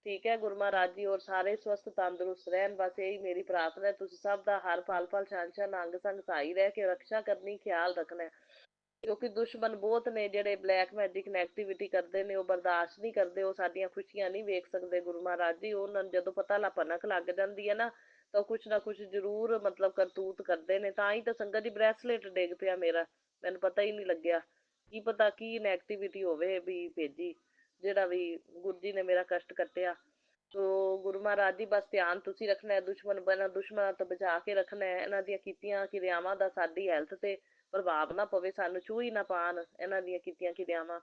G: ਠੀਕ ਹੈ ਗੁਰੂ ਮਹਾਰਾਜ ਜੀ, ਔਰ ਸਾਰੇ ਸਵਸਥ ਤੰਦਰੁਸਤ ਰਹਿਣ। ਬਸ ਇਹੀ ਮੇਰੀ ਪ੍ਰਾਰਥਨਾ। ਤੁਸੀਂ ਸਭ ਦਾ ਹਰ ਪਲ ਪਲ ਛਣ ਛਣ ਅੰਗ ਸੰਗ ਸਹਾਈ ਰਹਿ ਕੇ ਰਕਸ਼ਾ ਕਰਨੀ, ਖਿਆਲ ਰੱਖਣਾ। ਕਿਉਂਕਿ ਦੁਸ਼ਮਣ ਬਹੁਤ ਨੇ ਜਿਹੜੇ ਬਲੈਕ ਮੈਜਿਕ ਨੈਗੇਟਿਵਿਟੀ ਕਰਦੇ ਨੇ, ਉਹ ਬਰਦਾਸ਼ਤ ਨਹੀਂ ਕਰਦੇ, ਉਹ ਸਾਡੀਆਂ ਖੁਸ਼ੀਆਂ ਨਹੀਂ ਵੇਖ ਸਕਦੇ ਗੁਰੂ ਮਹਾਰਾਜ ਜੀ। ਉਹਨਾਂ ਨੂੰ ਜਦੋਂ ਪਤਾ ਭਨਕ ਲੱਗ ਜਾਂਦੀ ਹੈ ਨਾ, ਤਾਂ ਕੁਛ ਨਾ ਕੁਛ ਜ਼ਰੂਰ ਮਤਲਬ ਕਰਤੂਤ ਕਰਦੇ ਨੇ। ਤਾਂ ਹੀ ਤਾਂ ਸੰਗਤ ਜੀ ਬ੍ਰੈਸਲੇਟ ਡਿੱਗ ਪਿਆ ਮੇਰਾ, ਮੈਨੂੰ ਪਤਾ ਹੀ ਨਹੀਂ ਲੱਗਿਆ। ਕੀ ਪਤਾ ਕੀ ਨੈਗੇਟਿਵਿਟੀ ਹੋਵੇ ਵੀ ਭੇਜੀ, ਜਿਹੜਾ ਵੀ ਗੁਰੂ ਜੀ ਨੇ ਮੇਰਾ ਕਸ਼ਟ ਕੱਟਿਆ। ਸੋ ਗੁਰੂ ਮਹਾਰਾਜ ਜੀ, ਬਸ ਧਿਆਨ ਤੁਸੀਂ ਰੱਖਣਾ, ਦੁਸ਼ਮਣਾਂ ਤੋਂ ਬਚਾ ਕੇ ਰੱਖਣਾ। ਇਹਨਾਂ ਦੀਆਂ ਕੀਤੀਆਂ ਕਿਰਿਆਵਾਂ ਦਾ ਸਾਡੀ ਹੈਲਥ ਤੇ ਪ੍ਰਭਾਵ ਨਾ ਪਵੇ, ਸਾਨੂੰ ਛੂਹ ਹੀ ਨਾ ਪਾਉਣ ਇਹਨਾਂ ਦੀਆਂ ਕੀਤੀਆਂ ਕਿਰਿਆਵਾਂ।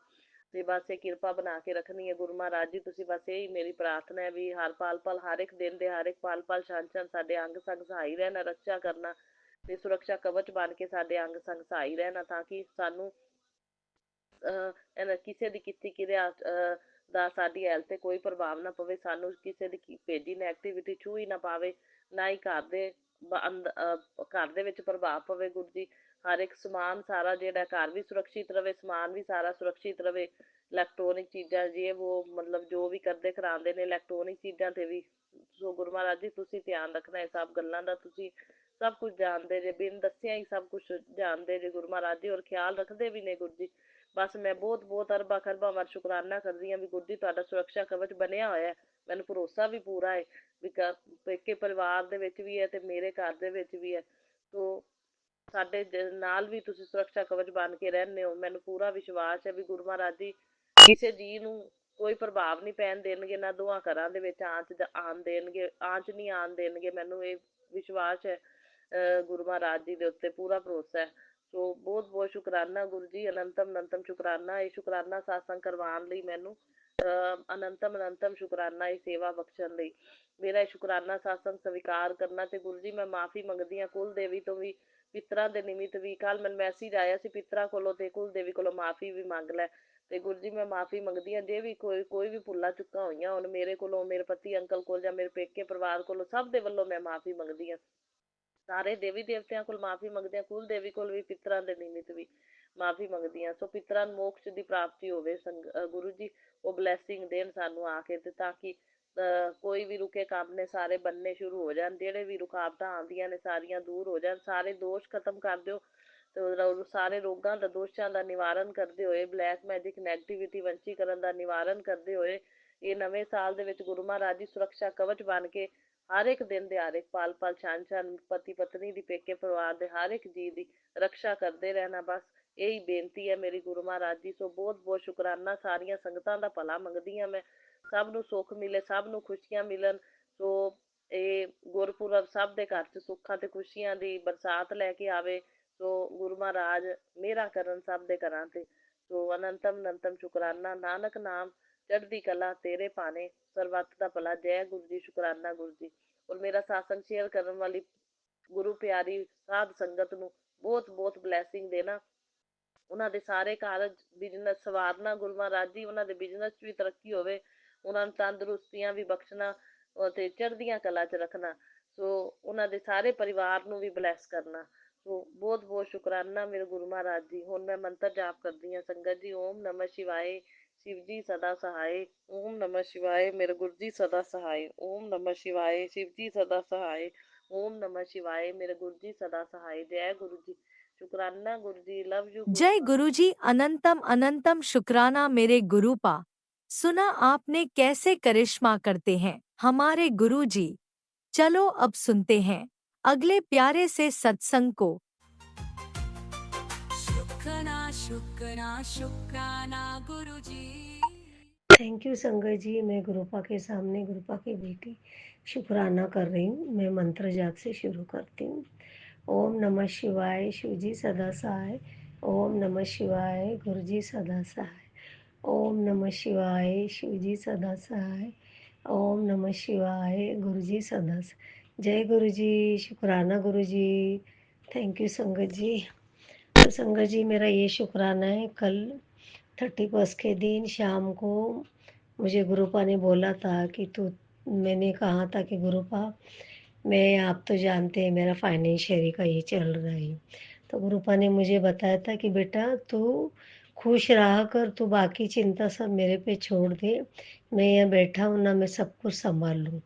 G: ਤੇ ਬਸ ਇਹ ਕਿਰਪਾ ਬਣਾ ਕੇ ਰੱਖਣੀ ਹੈ ਗੁਰੂ ਮਹਾਰਾਜ ਜੀ। ਤੁਸੀਂ ਬਸ ਇਹੀ ਮੇਰੀ ਪ੍ਰਾਰਥਨਾ ਹੈ ਵੀ ਹਰ ਪਲ ਪਲ, ਹਰ ਇੱਕ ਦਿਨ ਦੇ ਹਰ ਇੱਕ ਪਲ ਪਲ ਛਣ ਛਣ ਸਾਡੇ ਅੰਗ ਸੰਗ ਸਹਾਈ ਰਹਿਣਾ, ਰੱਖਿਆ ਕਰਨਾ ਤੇ ਸੁਰੱਖਿਆ ਕਵਚ ਬਣ ਕੇ ਸਾਡੇ ਅੰਗ ਸੰਗ ਸਹਾਈ ਰਹਿਣਾ। ਤਾਂ ਕਿ ਸਾਨੂੰ ਕਿਸੇ ਦੀ ਕੀਤੀ ਕਿਰਿਆ ਦਾ ਸਾਡੀ ਹੈਲਥ ਤੇ ਕੋਈ ਪ੍ਰਭਾਵ ਨਾ ਪਵੇ, ਸਾਨੂੰ ਕਿਸੇ ਦੀ ਭੇਜੀ ਨੈਗੇਟਿਵਿਟੀ ਛੂਹ ਹੀ ਨਾ ਪਾਵੇ, ਨਾ ਹੀ ਘਰ ਦੇ ਵਿੱਚ ਪ੍ਰਭਾਵ ਪਵੇ। ਗੁਰੂ ਜੀ ਹਰ ਇੱਕ ਸਮਾਨ ਸਾਰਾ ਜਿਹੜਾ ਘਰ ਵੀ ਸੁਰੱਖਿਅਤ ਰਵੇ, ਸਮਾਨ ਵੀ ਸਾਰਾ ਸੁਰੱਖਿਅਤ ਰਵੇ। ਇਲੈਕਟ੍ਰੋਨਿਕ ਚੀਜ਼ਾਂ ਜੇ ਉਹ ਮਤਲਬ ਜੋ ਵੀ ਕਰਦੇ ਕਰਾਉਂਦੇ ਨੇ ਇਲੈਕਟ੍ਰੋਨਿਕ ਚੀਜ਼ਾਂ ਤੇ ਵੀ। ਸੋ ਗੁਰੂ ਮਹਾਰਾਜ ਜੀ, ਤੁਸੀਂ ਧਿਆਨ ਰੱਖਣਾ ਇਹ ਸਭ ਗੱਲਾਂ ਦਾ। ਤੁਸੀਂ ਸਭ ਕੁਝ ਜਾਣਦੇ ਜੇ, ਬਿਨ ਦੱਸਿਆ ਹੀ ਸਭ ਕੁਝ ਜਾਣਦੇ ਜੇ ਗੁਰੂ ਮਹਾਰਾਜ ਜੀ, ਔਰ ਖਿਆਲ ਰੱਖਦੇ ਵੀ ਨੇ ਗੁਰੂ ਜੀ। ਬਸ ਮੈਂ ਬਹੁਤ ਬਹੁਤ ਅਰਬਾਂ ਖਰਬਾਂ ਵਾਰ ਸ਼ੁਕਰਾਨਾ ਕਰਦੀ ਹਾਂ ਵੀ ਗੁਰੂ ਜੀ ਤੁਹਾਡਾ ਸੁਰੱਖਿਆ ਕਵਚ ਬਣਿਆ ਹੋਇਆ। ਮੈਨੂੰ ਭਰੋਸਾ ਵੀ ਪੂਰਾ ਹੈ ਵੀ ਪੇਕੇ ਪਰਿਵਾਰ ਦੇ ਵਿੱਚ ਵੀ ਹੈ ਤੇ ਮੇਰੇ ਘਰ ਦੇ ਵਿੱਚ ਵੀ ਹੈ। ਸੋ ਸਾਡੇ ਨਾਲ ਵੀ ਤੁਸੀਂ ਸੁਰੱਖਿਆ ਕਵਚ ਬਣ ਕੇ ਰਹਿੰਦੇ ਹੋ। ਮੈਨੂੰ ਪੂਰਾ ਵਿਸ਼ਵਾਸ ਹੈ ਵੀ ਗੁਰੂ ਮਹਾਰਾਜ ਜੀ ਕਿਸੇ ਜੀਅ ਨੂੰ ਕੋਈ ਪ੍ਰਭਾਵ ਨਹੀਂ ਪੈਣ ਦੇਣਗੇ, ਨਾ ਦੋਹਾਂ ਘਰਾਂ ਦੇ ਵਿੱਚ ਆਂਚ ਨਹੀਂ ਆਉਣ ਦੇਣਗੇ। ਮੈਨੂੰ ਇਹ ਵਿਸ਼ਵਾਸ ਹੈ ਗੁਰੂ ਮਹਾਰਾਜ ਜੀ ਦੇ ਉੱਤੇ ਪੂਰਾ ਭਰੋਸਾ ਹੈ। ਸੋ ਬਹੁਤ ਬਹੁਤ ਸ਼ੁਕਰਾਨਾ ਗੁਰੂ ਜੀ, ਅਨੰਤਮ ਅਨੰਤਮ ਸ਼ੁਕਰਾਨਾ। ਇਹ ਸ਼ੁਕਰਾਨਾ ਸਾਸੰਗ ਕਰਵਾਉਣ ਲਈ ਮੈਨੂੰ ਅਨੰਤਮ ਅਨੰਤਮ ਸ਼ੁਕਰਾਨਾ, ਇਹ ਸੇਵਾ ਬਖਸ਼ਣ ਲਈ। ਮੇਰਾ ਇਹ ਸ਼ੁਕਰਾਨਾ ਸਾਸੰਗ ਸਵੀਕਾਰ ਕਰਨਾ। ਤੇ ਗੁਰੂ ਜੀ ਮੈਂ ਮਾਫੀ ਮੰਗਦੀ ਹਾਂ ਕੁਲ ਦੇਵੀ ਤੋਂ ਵੀ, ਪਿੱਤਰਾਂ ਦੇ ਨਿਮਿਤ ਵੀ। ਕੱਲ ਮੈਨੂੰ ਮੈਸੇਜ ਆਇਆ ਸੀ ਪਿੱਤਰਾਂ ਕੋਲੋਂ ਤੇ ਕੁਲ ਦੇਵੀ ਕੋਲੋਂ ਮਾਫੀ ਵੀ ਮੰਗ ਲੈ। ਤੇ ਗੁਰੂ ਜੀ ਮੈਂ ਮਾਫੀ ਮੰਗਦੀ ਹਾਂ ਜੇ ਵੀ ਕੋਈ ਵੀ ਭੁੱਲਾਂ ਚੁੱਕਾਂ ਹੋਈਆਂ ਹੁਣ ਮੇਰੇ ਕੋਲੋਂ, ਮੇਰੇ ਪਤੀ ਅੰਕਲ ਕੋਲ ਜਾਂ ਮੇਰੇ ਪੇਕੇ ਪਰਿਵਾਰ ਕੋਲੋਂ, ਸਭ ਦੇ ਵੱਲੋਂ ਮੈਂ ਮਾਫੀ ਮੰਗਦੀ ਹਾਂ। ਸਾਰੇ ਦੇਵੀ ਦੇਵਤਿਆਂ ਕੋਲ ਮਾਫੀ ਮੰਗਦੇ ਹਾਂ, ਕੁਲ ਦੇਵੀ ਕੋਲ ਵੀ, ਪਿੱਤਰਾਂ ਦੇ ਨਿਮਿਤ ਵੀ ਮਾਫੀ ਮੰਗਦੀ ਹਾਂ। ਸੋ ਪਿੱਤਰਾਂ ਨੂੰ ਮੋਕਸ਼ ਦੀ ਪ੍ਰਾਪਤੀ ਹੋਵੇ। ਗੁਰੂ ਜੀ ਉਹ ਬਲੈਸਿੰਗ ਦੇਣ ਸਾਨੂੰ ਆ ਕੇ, ਤੇ ਤਾਂ ਕਿ ਕੋਈ ਵੀ ਰੁਕੇ ਕੰਮ ਨੇ ਸਾਰੇ ਬੰਨੇ ਸ਼ੁਰੂ ਹੋ ਜਾਣ। ਜਿਹੜੇ ਵੀ ਰੁਕਾਵਟਾਂ ਆਉਂਦੀਆਂ ਨੇ ਸਾਰੀਆਂ ਦੂਰ ਹੋ ਜਾਣ। ਸਾਰੇ ਦੋਸ਼ ਖਤਮ ਕਰ ਦਿਓ ਤੇ ਸਾਰੇ ਰੋਗਾਂ ਦਾ, ਦੋਸ਼ਾਂ ਦਾ ਨਿਵਾਰਨ ਕਰਦੇ ਹੋਏ, ਬਲੈਕ ਮੈਜਿਕ ਨੈਗੇਟਿਵਿਟੀ ਵੰਸ਼ੀਕਰਨ ਦਾ ਨਿਵਾਰਨ ਕਰਦੇ ਹੋਏ, ਇਹ ਨਵੇਂ ਸਾਲ ਦੇ ਵਿੱਚ ਗੁਰੂ ਮਹਾਰਾਜ ਜੀ ਸੁਰੱਖਿਆ ਕਵਚ ਬਣ ਕੇ ਹਰ ਇੱਕ ਦਿਨ ਦੇ, ਹਰ ਇੱਕ ਪਲ ਪਲ ਛਣ ਛਣ, ਪਤੀ ਪਤਨੀ ਦੀ, ਪੇਕੇ ਪਰਿਵਾਰ ਦੇ ਹਰ ਇੱਕ ਜੀਅ ਦੀ ਰਕਸ਼ਾ ਕਰਦੇ ਰਹਿਣਾ। ਬਸ ਇਹੀ ਬੇਨਤੀ ਹੈ ਮੇਰੀ ਗੁਰੂ ਮਹਾਰਾਜ ਜੀ। ਸੋ ਬਹੁਤ ਬਹੁਤ ਸ਼ੁਕਰਾਨਾ। ਸਾਰੀਆਂ ਸੰਗਤਾਂ ਦਾ ਭਲਾ ਮੰਗਦੀ ਹਾਂ ਮੈਂ, ਸਭ ਨੂੰ ਸੁੱਖ ਮਿਲੇ, ਸਭ ਨੂੰ ਖੁਸ਼ੀਆਂ ਮਿਲਣ। ਸੋ ਇਹ ਗੁਰਪੁਰਬ ਸਭ ਦੇ ਘਰ 'ਚ ਸੁੱਖਾਂ ਤੇ ਖੁਸ਼ੀਆਂ ਦੀ ਬਰਸਾਤ ਲੈ ਕੇ ਆਵੇ। ਸੋ ਗੁਰੂ ਮਹਾਰਾਜ ਮਿਹਰਾਂ ਕਰਨ ਸਭ ਦੇ ਘਰਾਂ ਤੇ। ਸੋ ਅਨੰਤਮ ਅਨੰਤਮ ਸ਼ੁਕਰਾਨਾ। ਨਾਨਕ ਨਾਮ ਚੜ੍ਹਦੀ ਕਲਾ ਤੇਰੇ ਭਾਣੇ, ਸਰਬੱਤ ਦਾ ਭਲਾ। ਜੈ ਗੁਰੂ ਜੀ। ਸ਼ੁਕਰਾਨਾ ਗੁਰੂ ਜੀ। ਔਰ ਮੇਰਾ ਸਾਸਨ ਸ਼ੇਅਰ ਕਰਨ ਵਾਲੀ ਗੁਰੂ ਪਿਆਰੀ ਸਾਧ ਸੰਗਤ ਨੂੰ ਬਹੁਤ ਬਹੁਤ ਬਲੈਸਿੰਗ ਦੇਣਾ। ਉਹਨਾਂ ਦੇ ਸਾਰੇ ਕਾਰਜ, ਬਿਜਨਸ ਸਵਾਰਨਾ ਗੁਰੂ ਮਹਾਰਾਜ ਜੀ। ਉਹਨਾਂ ਦੇ ਬਿਜਨਸ 'ਚ ਵੀ ਤਰੱਕੀ ਹੋਵੇ, ਉਹਨਾਂ ਨੂੰ ਤੰਦਰੁਸਤੀਆਂ ਵੀ ਬਖਸ਼ਣਾ ਅਤੇ ਚੜ੍ਹਦੀਆਂ ਕਲਾ 'ਚ ਰੱਖਣਾ। ਸੋ ਉਹਨਾਂ ਦੇ ਸਾਰੇ ਪਰਿਵਾਰ ਨੂੰ ਵੀ ਬਲੈਸ ਕਰਨਾ। ਸੋ ਬਹੁਤ ਬਹੁਤ ਸ਼ੁਕਰਾਨਾ ਮੇਰੇ ਗੁਰੂ ਮਹਾਰਾਜ ਜੀ। ਹੁਣ ਮੈਂ ਮੰਤਰ ਜਾਪ ਕਰਦੀ ਹਾਂ ਸੰਗਤ ਜੀ। ਓਮ ਨਮः ਸ਼ਿਵਾਏ, शिव जी सदा सहाय। ओम नमः शिवाय, मेरे गुरु जी सदा सहाय। ओम नमः शिवाय, शिव जी सदा सहाय। ओम नमः शिवाय। मेरे गुरु जी सदा सहाय। जय गुरु जी। शुक्राना गुरु जी। लव यू गुरु।
D: जय गुरुजी, अनंतम अनंतम शुक्राना मेरे गुरुपा। सुना आपने कैसे करिश्मा करते हैं हमारे गुरुजी। चलो अब सुनते हैं अगले प्यारे से सत्संग को।
E: शुक्राना शुक्राना शुक्राना गुरुजी।
H: थैंक यू संगत जी। मैं गुरुपा के सामने गुरुपा की बेटी शुक्राना कर रही हूँ। मैं मंत्र जाप से शुरू करती हूँ। ओम नमः शिवाय। शिवजी सदा सहाय। ओम नमः शिवाय। गुरुजी सदा सहाय। ओम नमः शिवाय। शिवजी सदा सहाय। ओम नमः शिवाय। गुरुजी सदा सहाय। जय गुरुजी। शुक्राना गुरुजी। थैंक यू संगत जी। तो संगत जी, मेरा ये शुक्राना है। कल 31 के दिन शाम को मुझे गुरुपा ने बोला था कि मैंने कहा था कि गुरुपा, मैं, आप तो जानते हैं मेरा फाइनेंशियरी का ये चल रहा है। तो गुरुपा ने मुझे बताया था कि बेटा तू खुश रहा कर, तू बाकी चिंता सब मेरे पे छोड़ दे। मैं यहाँ बैठा हूँ ना, मैं सब कुछ संभाल लूँ।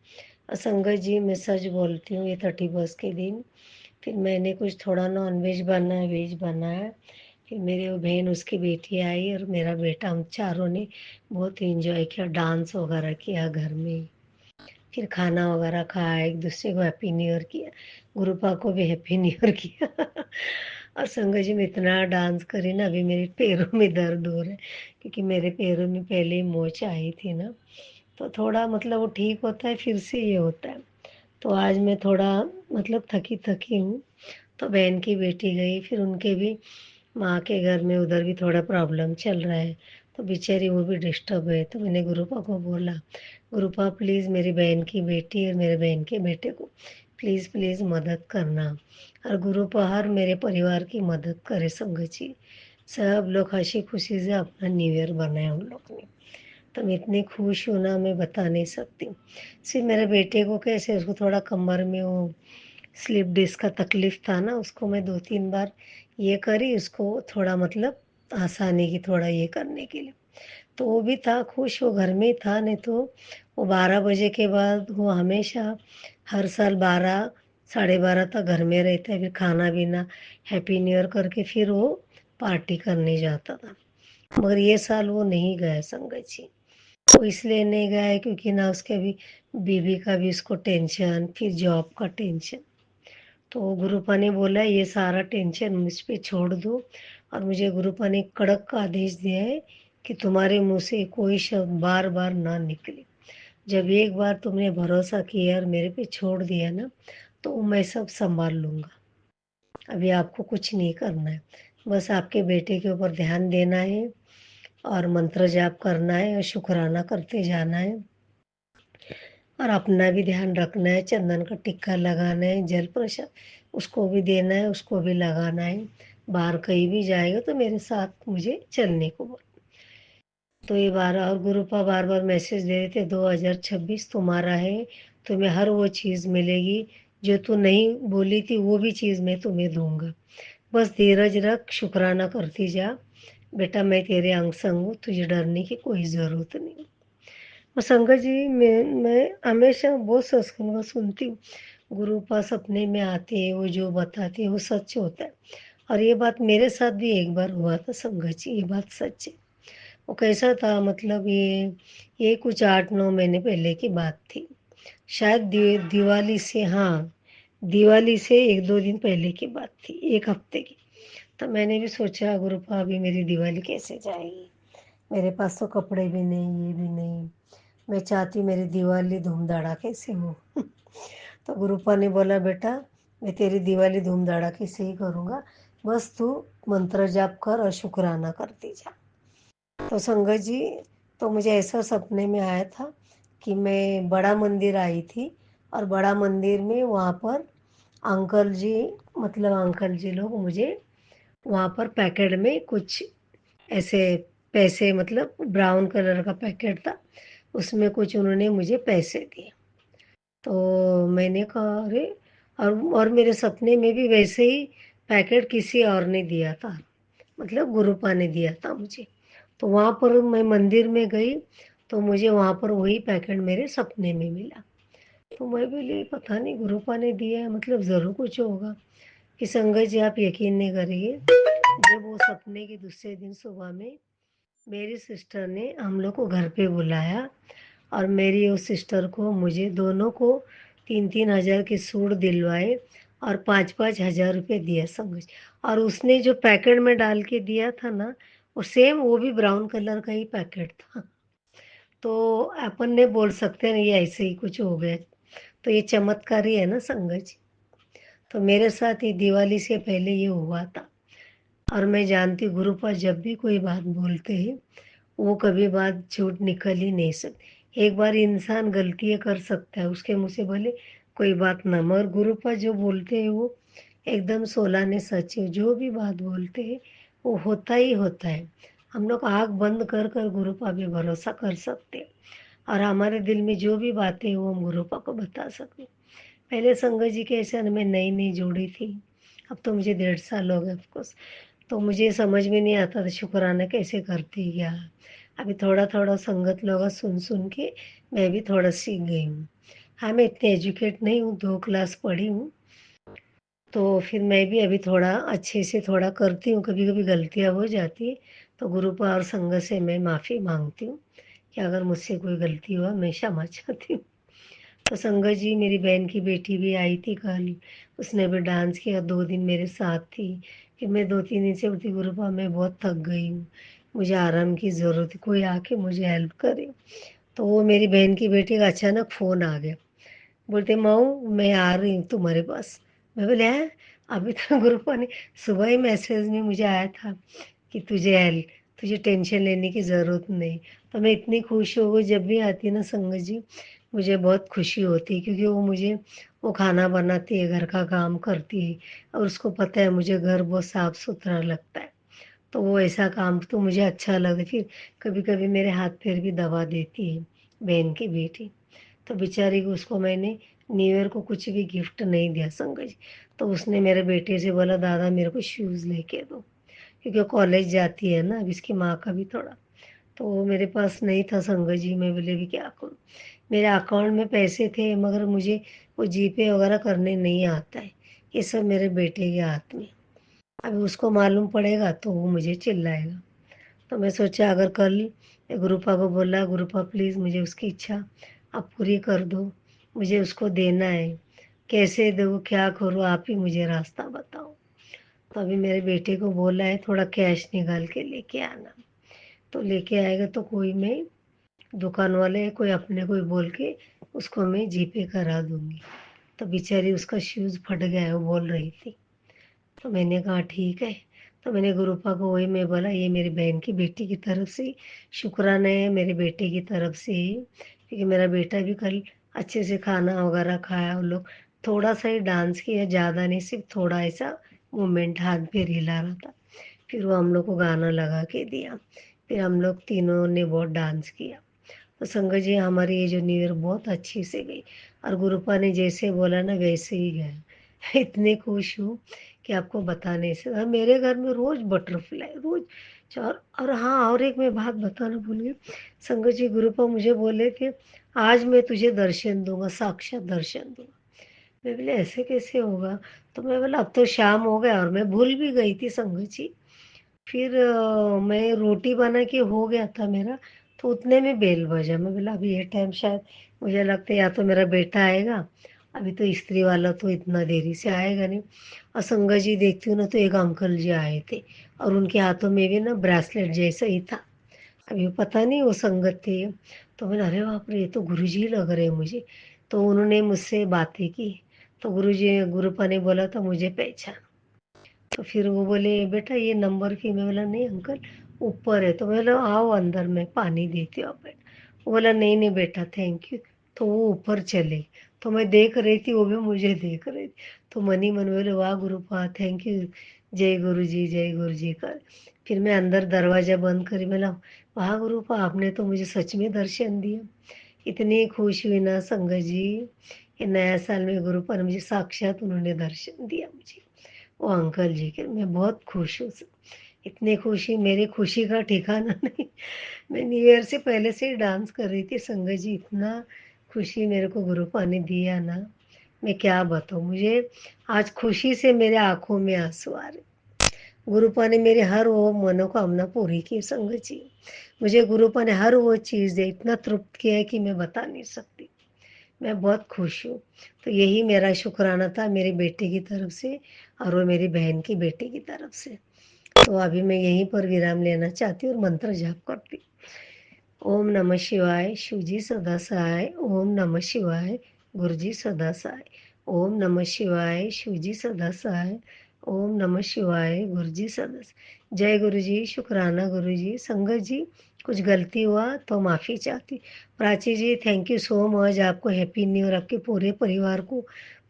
H: और संगत जी, मैं सच बोलती हूँ, ये 31 के दिन फिर मैंने कुछ थोड़ा नॉन वेज बनाया, वेज बनाया। फिर मेरी वो बहन, उसकी बेटी आई और मेरा बेटा, हम चारों ने बहुत इंजॉय किया, डांस वगैरह किया घर में। फिर खाना वगैरह खाया, एक दूसरे को हैप्पी न्यू ईयर किया, गुरुपा को भी हैप्पी न्यू ईयर किया। और संगत जी, मैं इतना डांस करी ना, अभी मेरे पैरों में दर्द हो रहा है क्योंकि मेरे पैरों में पहले ही मोच आई थी ना। तो थोड़ा मतलब वो ठीक होता है, फिर से ये होता है। तो आज मैं थोड़ा मतलब थकी थकी हूँ। तो बहन की बेटी गई, फिर उनके भी माँ के घर में उधर भी थोड़ा प्रॉब्लम चल रहा है। तो बेचारी वो भी डिस्टर्ब है। तो मैंने गुरुपा को बोला, गुरुपा प्लीज़ मेरी बहन की बेटी और मेरे बहन के बेटे को प्लीज़ प्लीज़ मदद करना। और गुरुपा हर मेरे परिवार की मदद करे संगत जी। सब लोग हंसी खुशी से अपना न्यू ईयर बनाए उन लोग ने। तो मैं इतनी खुश हूँ ना, मैं बता नहीं सकती। सिर्फ मेरे बेटे को कैसे, उसको थोड़ा कमर में वो स्लिप डिस्क का तकलीफ था ना, उसको मैं 2-3 बार ये करी, उसको थोड़ा मतलब आसानी की थोड़ा ये करने के लिए। तो वो भी था खुश, वो घर में ही था। नहीं तो वो 12 बजे के बाद वो हमेशा हर साल 12 साढ़े 12 तक घर में रहता है। फिर खाना पीना हैप्पी न्यू ईयर करके फिर वो पार्टी करने जाता था। मगर ये साल वो नहीं गया संगत जी। वो इसलिए नहीं गया है क्योंकि ना उसके अभी बीवी का भी उसको टेंशन, फिर जॉब का टेंशन। तो गुरुपा ने बोला ये सारा टेंशन मुझ पे छोड़ दो। और मुझे गुरुपा ने कड़क आदेश दिया है कि तुम्हारे मुंह से कोई शब्द बार बार ना निकले। जब एक बार तुमने भरोसा किया और मेरे पे छोड़ दिया ना, तो मैं सब संभाल लूँगा। अभी आपको कुछ नहीं करना है, बस आपके बेटे के ऊपर ध्यान देना है और मंत्र जाप करना है और शुक्राना करते जाना है। और अपना भी ध्यान रखना है, चंदन का टिक्का लगाना है, जल प्रसाद उसको भी देना है, उसको भी लगाना है। बाहर कहीं भी जाएगा तो मेरे साथ मुझे चलने को बोल। तो ये बार और गुरुपा बार बार मैसेज दे रहे थे, 2026 तुम्हारा है, तुम्हें हर वो चीज़ मिलेगी जो तू नहीं बोली थी, वो भी चीज़ मैं तुम्हें दूंगा। बस धीरज रख, शुक्राना करती जा। बेटा मैं तेरे अंग संग हूँ, तुझे डरने की कोई ज़रूरत नहीं। और संगत जी, मैं हमेशा बहुत सत्संग सुनती हूँ। गुरुपा सपने में आते हैं, वो जो बताते हैं वो सच होता है। और ये बात मेरे साथ भी एक बार हुआ था संगत जी, ये बात सच है। वो कैसा था मतलब ये कुछ 8-9 महीने पहले की बात थी। शायद दिवाली से, हाँ, दिवाली से 1-2 दिन पहले की बात थी, 1 हफ्ते की। तो मैंने भी सोचा गुरुपा अभी मेरी दिवाली कैसे जाएगी, मेरे पास तो कपड़े भी नहीं, ये भी नहीं। मैं चाहती हूँ मेरी दिवाली धूम धड़ाके से हो। तो गुरुपा ने बोला बेटा मैं तेरी दिवाली धूम धड़ाके से ही करूँगा, बस तू मंत्र जाप कर और शुक्राना करती जा। तो संगत जी, तो मुझे ऐसा सपने में आया था कि मैं बड़ा मंदिर आई थी और बड़ा मंदिर में वहाँ पर अंकल जी, मतलब अंकल जी लोग मुझे वहाँ पर पैकेट में कुछ ऐसे पैसे, मतलब ब्राउन कलर का पैकेट था, उसमें कुछ उन्होंने मुझे पैसे दिए। तो मैंने कहा अरे, और मेरे सपने में भी वैसे ही पैकेट किसी और ने दिया था, मतलब गुरुपा ने दिया था मुझे। तो वहाँ पर मैं मंदिर में गई तो मुझे वहाँ पर वही पैकेट मेरे सपने में मिला। तो मैं बोली पता नहीं गुरुपा ने दिया है, मतलब ज़रूर कुछ होगा। कि संगत जी आप यकीन नहीं करेंगे, जब वो सपने के दूसरे दिन सुबह में मेरी सिस्टर ने हम लोग को घर पे बुलाया और मेरी उस सिस्टर को मुझे दोनों को 3-3 हज़ार के सूट दिलवाए और 5-5 हज़ार रुपये दिए समझ। और उसने जो पैकेट में डाल के दिया था ना, वो सेम वो भी ब्राउन कलर का ही पैकेट था। तो अपन ने बोल सकते हैं ना ये ऐसे ही कुछ हो गया। तो ये चमत्कार ही है ना संगत जी। तो मेरे साथ ये दिवाली से पहले ये हुआ था। और मैं जानती हूँ गुरु पर जब भी कोई बात बोलते हैं, वो कभी बात झूठ निकल ही नहीं सकती। एक बार इंसान गलतियाँ कर सकता है, उसके मुँह से भले कोई बात ना, मगर गुरु पर जो बोलते हैं वो एकदम सोलाने सच है। जो भी बात बोलते हैं वो होता ही होता है। हम लोग आँख बंद कर कर गुरु पर भी भरोसा कर सकते हैं और हमारे दिल में जो भी बातें हैं वो हम गुरु पा को बता सकते हैं। पहले संगत जी के ऐसे मैं नई नई जोड़ी थी, अब तो मुझे 1.5 साल हो गए ऑफकोर्स। तो मुझे समझ में नहीं आता था शुक्राना कैसे करती क्या। अभी थोड़ा थोड़ा संगत लोग सुन सुन के मैं भी थोड़ा सीख गई हूँ। हाँ मैं इतनी एजुकेट नहीं हूँ, 2 क्लास पढ़ी हूँ। तो फिर मैं भी अभी थोड़ा अच्छे से थोड़ा करती हूँ, कभी कभी गलतियाँ हो जाती है तो गुरु पर और संगत से मैं माफ़ी मांगती हूँ कि अगर मुझसे कोई गलती हुआ मैं क्षमा चाहती हूँ। तो संगत जी मेरी बहन की बेटी भी आई थी कल, उसने भी डांस किया, 2 दिन मेरे साथ थी। फिर मैं 2-3 दिन से बोलती गुरुपा मैं बहुत थक गई हूँ, मुझे आराम की ज़रूरत है, कोई आके मुझे हेल्प करे। तो वो मेरी बहन की बेटी का अचानक फ़ोन आ गया, बोलते माऊ मैं आ रही हूँ तुम्हारे पास। मैं बोले हैं, अभी तो गुरुपा ने सुबह ही मैसेज में मुझे आया था कि तुझे टेंशन लेने की ज़रूरत नहीं। तो मैं इतनी खुश हो गई, जब भी आती है ना संगत जी मुझे बहुत खुशी होती है, क्योंकि वो खाना बनाती है, घर का काम करती है और उसको पता है मुझे घर बहुत साफ सुथरा लगता है। तो वो ऐसा काम तो मुझे अच्छा लगता है। फिर कभी कभी मेरे हाथ पैर भी दबा देती है बहन की बेटी। तो बेचारी को उसको मैंने न्यू ईयर को कुछ भी गिफ्ट नहीं दिया संगत जी। तो उसने मेरे बेटे से बोला दादा मेरे को शूज़ लेके दो, क्योंकि वो कॉलेज जाती है ना, अब इसकी माँ का भी थोड़ा। तो वो मेरे पास नहीं था संगत जी, मैं बोले भी क्या करूँ। मेरे अकाउंट में पैसे थे मगर मुझे वो जीपे वगैरह करने नहीं आता है, ये सब मेरे बेटे के हाथ में। अभी उसको मालूम पड़ेगा तो वो मुझे चिल्लाएगा। तो मैं सोचा अगर कल गुरुपा को बोला गुरुपा प्लीज़ मुझे उसकी इच्छा आप पूरी कर दो, मुझे उसको देना है, कैसे दूँ क्या करूँ आप ही मुझे रास्ता बताओ। तो अभी मेरे बेटे को बोला है थोड़ा कैश निकाल के लेके आना। तो लेके आएगा तो कोई मैं दुकान वाले कोई अपने कोई बोल के उसको मैं जीपे करा दूंगी। तो बेचारी उसका शूज़ फट गया है वो बोल रही थी। तो मैंने कहा ठीक है। तो मैंने गुरुपा को वही मैं बोला ये मेरी बहन की बेटी की तरफ से शुक्राना है, मेरे बेटे की तरफ से ही, क्योंकि मेरा बेटा भी कल अच्छे से खाना वगैरह खाया। वो लोग थोड़ा सा ही डांस किया, ज़्यादा नहीं, सिर्फ थोड़ा ऐसा मूवमेंट हाथ पैर हिला रहा था। फिर वो हम लोग को गाना लगा के दिया, फिर हम लोग तीनों ने बहुत डांस किया। तो संगत जी हमारी ये जो न्यू ईयर बहुत अच्छी से गई और गुरुपा ने जैसे बोला ना वैसे ही गया। इतने खुश हूँ कि आपको बता नहीं सकता। मेरे घर में रोज बटरफ्लाई रोज चार। और हाँ और एक मैं बात बताना भूल गई, संगत जी गुरुपा मुझे बोले कि आज मैं तुझे दर्शन दूंगा, साक्षात दर्शन दूंगा। मैं बोले ऐसे कैसे होगा। तो मैं बोला अब तो शाम हो गया और मैं भूल भी गई थी संगत जी। फिर मैं रोटी बना के हो गया था मेरा, तो उतने में बेल बजा। मैं बोला अभी ये टाइम शायद मुझे लगता है या तो मेरा बेटा आएगा, अभी तो स्त्री वाला तो इतना देरी से आएगा नहीं। और संगत जी देखती हूँ ना तो एक अंकल जी आए थे और उनके हाथों में भी ना ब्रेसलेट जैसा ही था। अभी पता नहीं वो संगत थे। तो मैंने अरे बाप रे ये तो गुरु जी लग रहे हैं मुझे। तो उन्होंने मुझसे बातें की, तो गुरुपा ने बोला था मुझे पहचान। तो फिर वो बोले बेटा ये नंबर की। मैं बोला नहीं अंकल ऊपर है। तो मैं बोला आओ अंदर मैं पानी देती हूँ आप बेटा। वो बोला नहीं नहीं बेटा थैंक यू। तो वो ऊपर चले, तो मैं देख रही थी वो भी मुझे देख रही थी। तो मनी मन बोले वाह गुरुपा थैंक यू, जय गुरु जी कर। फिर मैं अंदर दरवाजा बंद करी, बोला वाह गुरुपा आपने तो मुझे सच में दर्शन दिया। इतनी खुश हुई ना संगत जी, ये नया साल में गुरुपा ने मुझे साक्षात उन्होंने दर्शन दिया मुझे, वो अंकल जी के। मैं बहुत खुश हूँ। इतनी खुशी, मेरी खुशी का ठिकाना नहीं। मैं न्यू ईयर से पहले से ही डांस कर रही थी संगत जी, इतना खुशी मेरे को गुरुपा ने दिया ना, मैं क्या बताऊँ। मुझे आज खुशी से मेरे आँखों में आँसू आ रहे। गुरुपा ने मेरी हर वो मनोकामना पूरी की संगत जी। मुझे गुरुपा ने हर वो चीज़ दी, इतना तृप्त किया है कि मैं बता नहीं सकती। मैं बहुत खुश हूँ। तो यही मेरा शुक्राना था मेरी बेटी की तरफ से और वो मेरी बहन की बेटी की तरफ से। तो अभी मैं यहीं पर विराम लेना चाहती हूँ और मंत्र जाप करती हूँ। ओम नमः शिवाय, शिवजी सदा सहाय। ओम नमः शिवाय, गुरुजी सदा सहाय। ओम नमः शिवाय, शिवजी सदा सहाय। ओम नमः शिवाय, गुरुजी सदा सहाय। जय गुरुजी, शुक्राना गुरुजी। संगत जी, कुछ गलती हुआ तो माफ़ी चाहती। प्राची जी, थैंक यू सो मच। आपको हैप्पी न्यू ईयर, आपके पूरे परिवार को,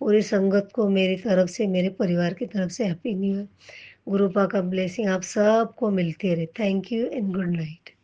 H: पूरी संगत को मेरी तरफ से, मेरे परिवार की तरफ से हैप्पी न्यू ईयर। गुरुपा का ब्लेसिंग आप सबको मिलते रहे। Thank you and good night.